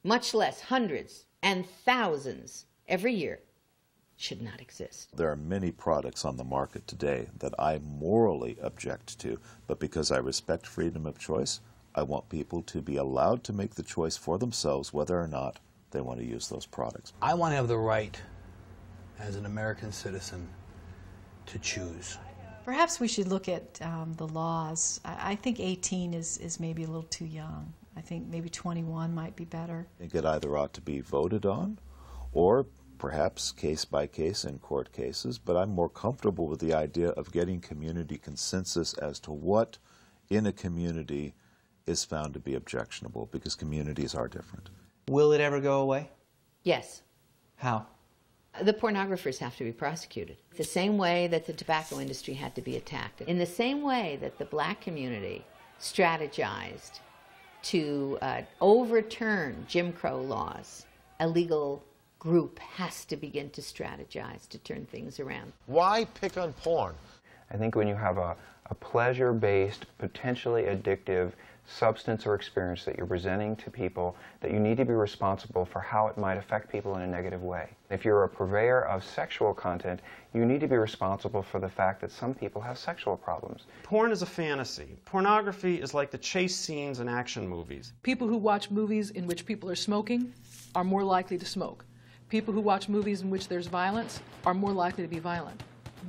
much less hundreds and thousands every year, should not exist. There are many products on the market today that I morally object to, but because I respect freedom of choice, I want people to be allowed to make the choice for themselves whether or not they want to use those products. I want to have the right, as an American citizen, to choose. Perhaps we should look at the laws. I think 18 is maybe a little too young. I think maybe 21 might be better. I think it either ought to be voted on or perhaps case by case in court cases, but I'm more comfortable with the idea of getting community consensus as to what in a community is found to be objectionable, because communities are different. Will it ever go away? Yes. How? The pornographers have to be prosecuted. The same way that the tobacco industry had to be attacked. In the same way that the black community strategized to overturn Jim Crow laws, a legal group has to begin to strategize to turn things around. Why pick on porn? I think when you have a pleasure-based, potentially addictive substance or experience that you're presenting to people, that you need to be responsible for how it might affect people in a negative way. If you're a purveyor of sexual content, you need to be responsible for the fact that some people have sexual problems. Porn is a fantasy. Pornography is like the chase scenes in action movies. People who watch movies in which people are smoking are more likely to smoke. People who watch movies in which there's violence are more likely to be violent.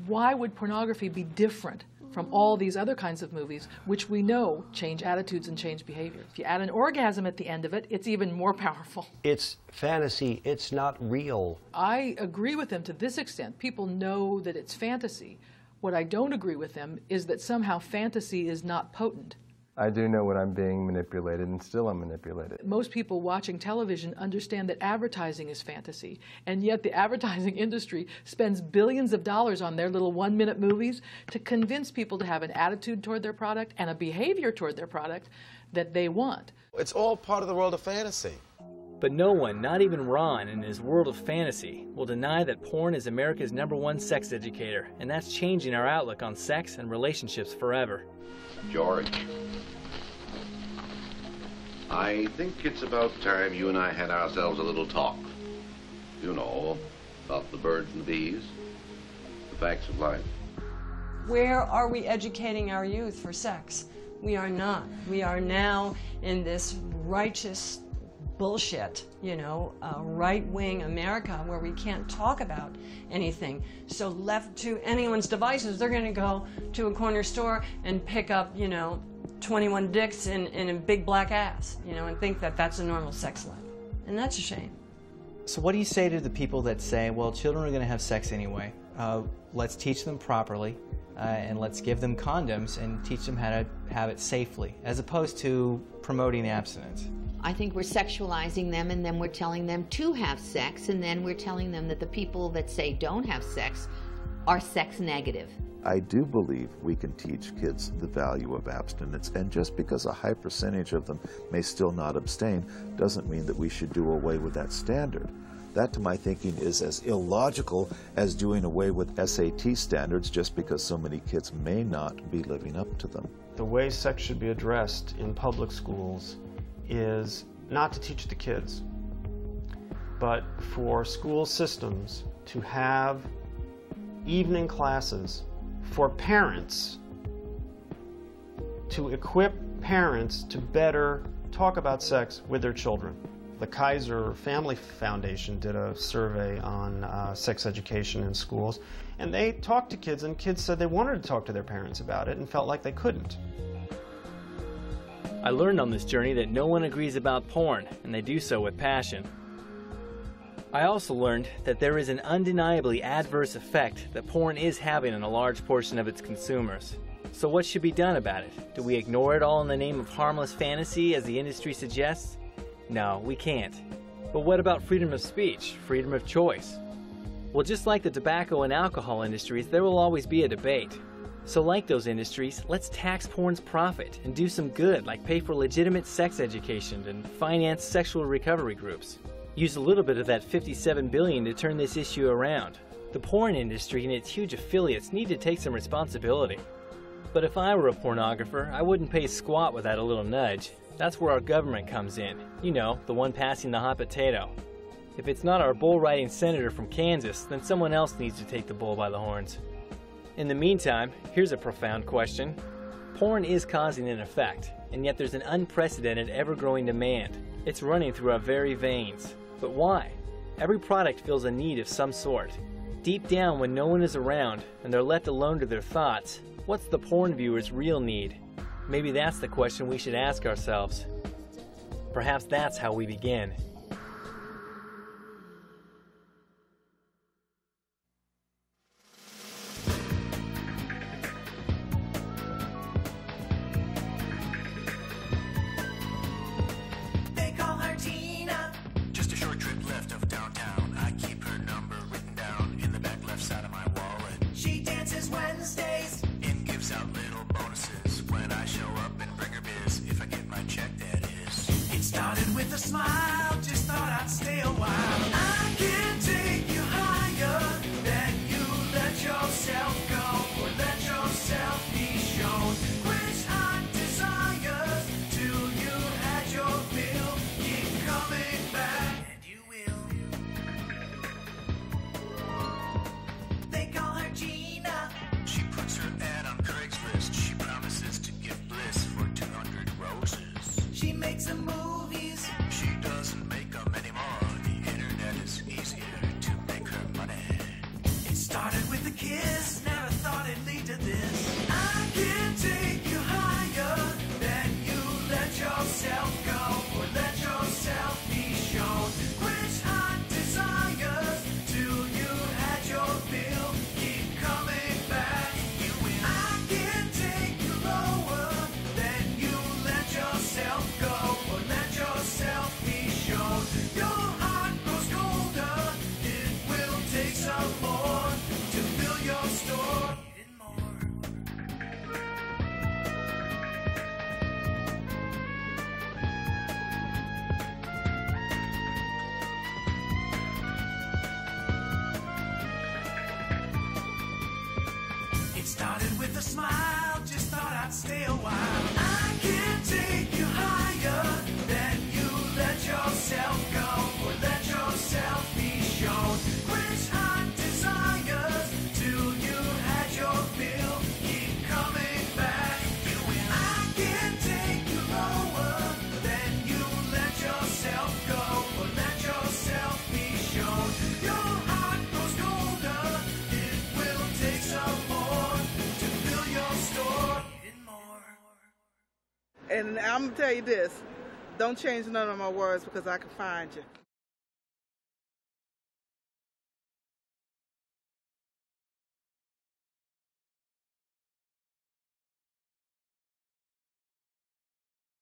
Why would pornography be different from all these other kinds of movies, which we know change attitudes and change behavior? If you add an orgasm at the end of it, it's even more powerful. It's fantasy, it's not real. I agree with them to this extent. People know that it's fantasy. What I don't agree with them is that somehow fantasy is not potent. I do know when I'm being manipulated, and still I'm manipulated. Most people watching television understand that advertising is fantasy, and yet the advertising industry spends billions of dollars on their little one-minute movies to convince people to have an attitude toward their product and a behavior toward their product that they want. It's all part of the world of fantasy. But no one, not even Ron in his world of fantasy, will deny that porn is America's #1 sex educator, and that's changing our outlook on sex and relationships forever. George, I think it's about time you and I had ourselves a little talk. You know, about the birds and the bees, the facts of life. Where are we educating our youth for sex? We are not. We are now in this righteous bullshit, you know, right-wing America where we can't talk about anything. So left to anyone's devices, they're going to go to a corner store and pick up, you know, 21 dicks in a big black ass, you know, and think that that's a normal sex life. And that's a shame. So what do you say to the people that say, well, children are going to have sex anyway. Let's teach them properly, and let's give them condoms and teach them how to have it safely, as opposed to promoting abstinence? I think we're sexualizing them, and then we're telling them to have sex, and then we're telling them that the people that say don't have sex are sex negative. I do believe we can teach kids the value of abstinence, and just because a high percentage of them may still not abstain doesn't mean that we should do away with that standard. That, to my thinking, is as illogical as doing away with SAT standards just because so many kids may not be living up to them. The way sex should be addressed in public schools is not to teach the kids, but for school systems to have evening classes for parents, to equip parents to better talk about sex with their children. The Kaiser Family Foundation did a survey on sex education in schools, and they talked to kids, and kids said they wanted to talk to their parents about it and felt like they couldn't. I learned on this journey that no one agrees about porn, and they do so with passion. I also learned that there is an undeniably adverse effect that porn is having on a large portion of its consumers. So what should be done about it? Do we ignore it all in the name of harmless fantasy, as the industry suggests? No, we can't. But what about freedom of speech, freedom of choice? Well, just like the tobacco and alcohol industries, there will always be a debate. So like those industries, let's tax porn's profit and do some good, like pay for legitimate sex education and finance sexual recovery groups. Use a little bit of that $57 billion to turn this issue around. The porn industry and its huge affiliates need to take some responsibility. But if I were a pornographer, I wouldn't pay squat without a little nudge. That's where our government comes in. You know, the one passing the hot potato. If it's not our bull-riding senator from Kansas, then someone else needs to take the bull by the horns. In the meantime, here's a profound question. Porn is causing an effect, and yet there's an unprecedented, ever-growing demand. It's running through our very veins. But why? Every product fills a need of some sort. Deep down, when no one is around, and they're left alone to their thoughts, what's the porn viewer's real need? Maybe that's the question we should ask ourselves. Perhaps that's how we begin. Wednesdays and gives out little bonuses when I show up and bring her a smile, just thought I'd stay a while. I can take you higher than you let yourself go, or let yourself be shown. Quench hot desires till you had your fill. Keep coming back, and you will. They call her Gina. She puts her ad on Craigslist. She promises to give bliss for 200 roses. She makes some movies. She doesn't make them anymore. The internet is easier to make her money. It started with a kiss, never thought it'd lead to this. I can take you higher than you let yourself go, or let yourself be shown. Quench hot desires till you had your fill. Keep coming back, you will. I can take you lower than you let yourself go, or let yourself be shown. Your heart grows colder, it will take some more to fill your store. It started with a smile, just thought I'd stay a while. I can take you higher than you let yourself go, or let yourself be shown. Quench hot desires till you had your fill. Keep coming back, you will. I can take you lower than you let yourself go, or let yourself be shown. Your heart grows colder, it will take some more to fill your store. And I'm gonna tell you this, don't change none of my words because I can find you.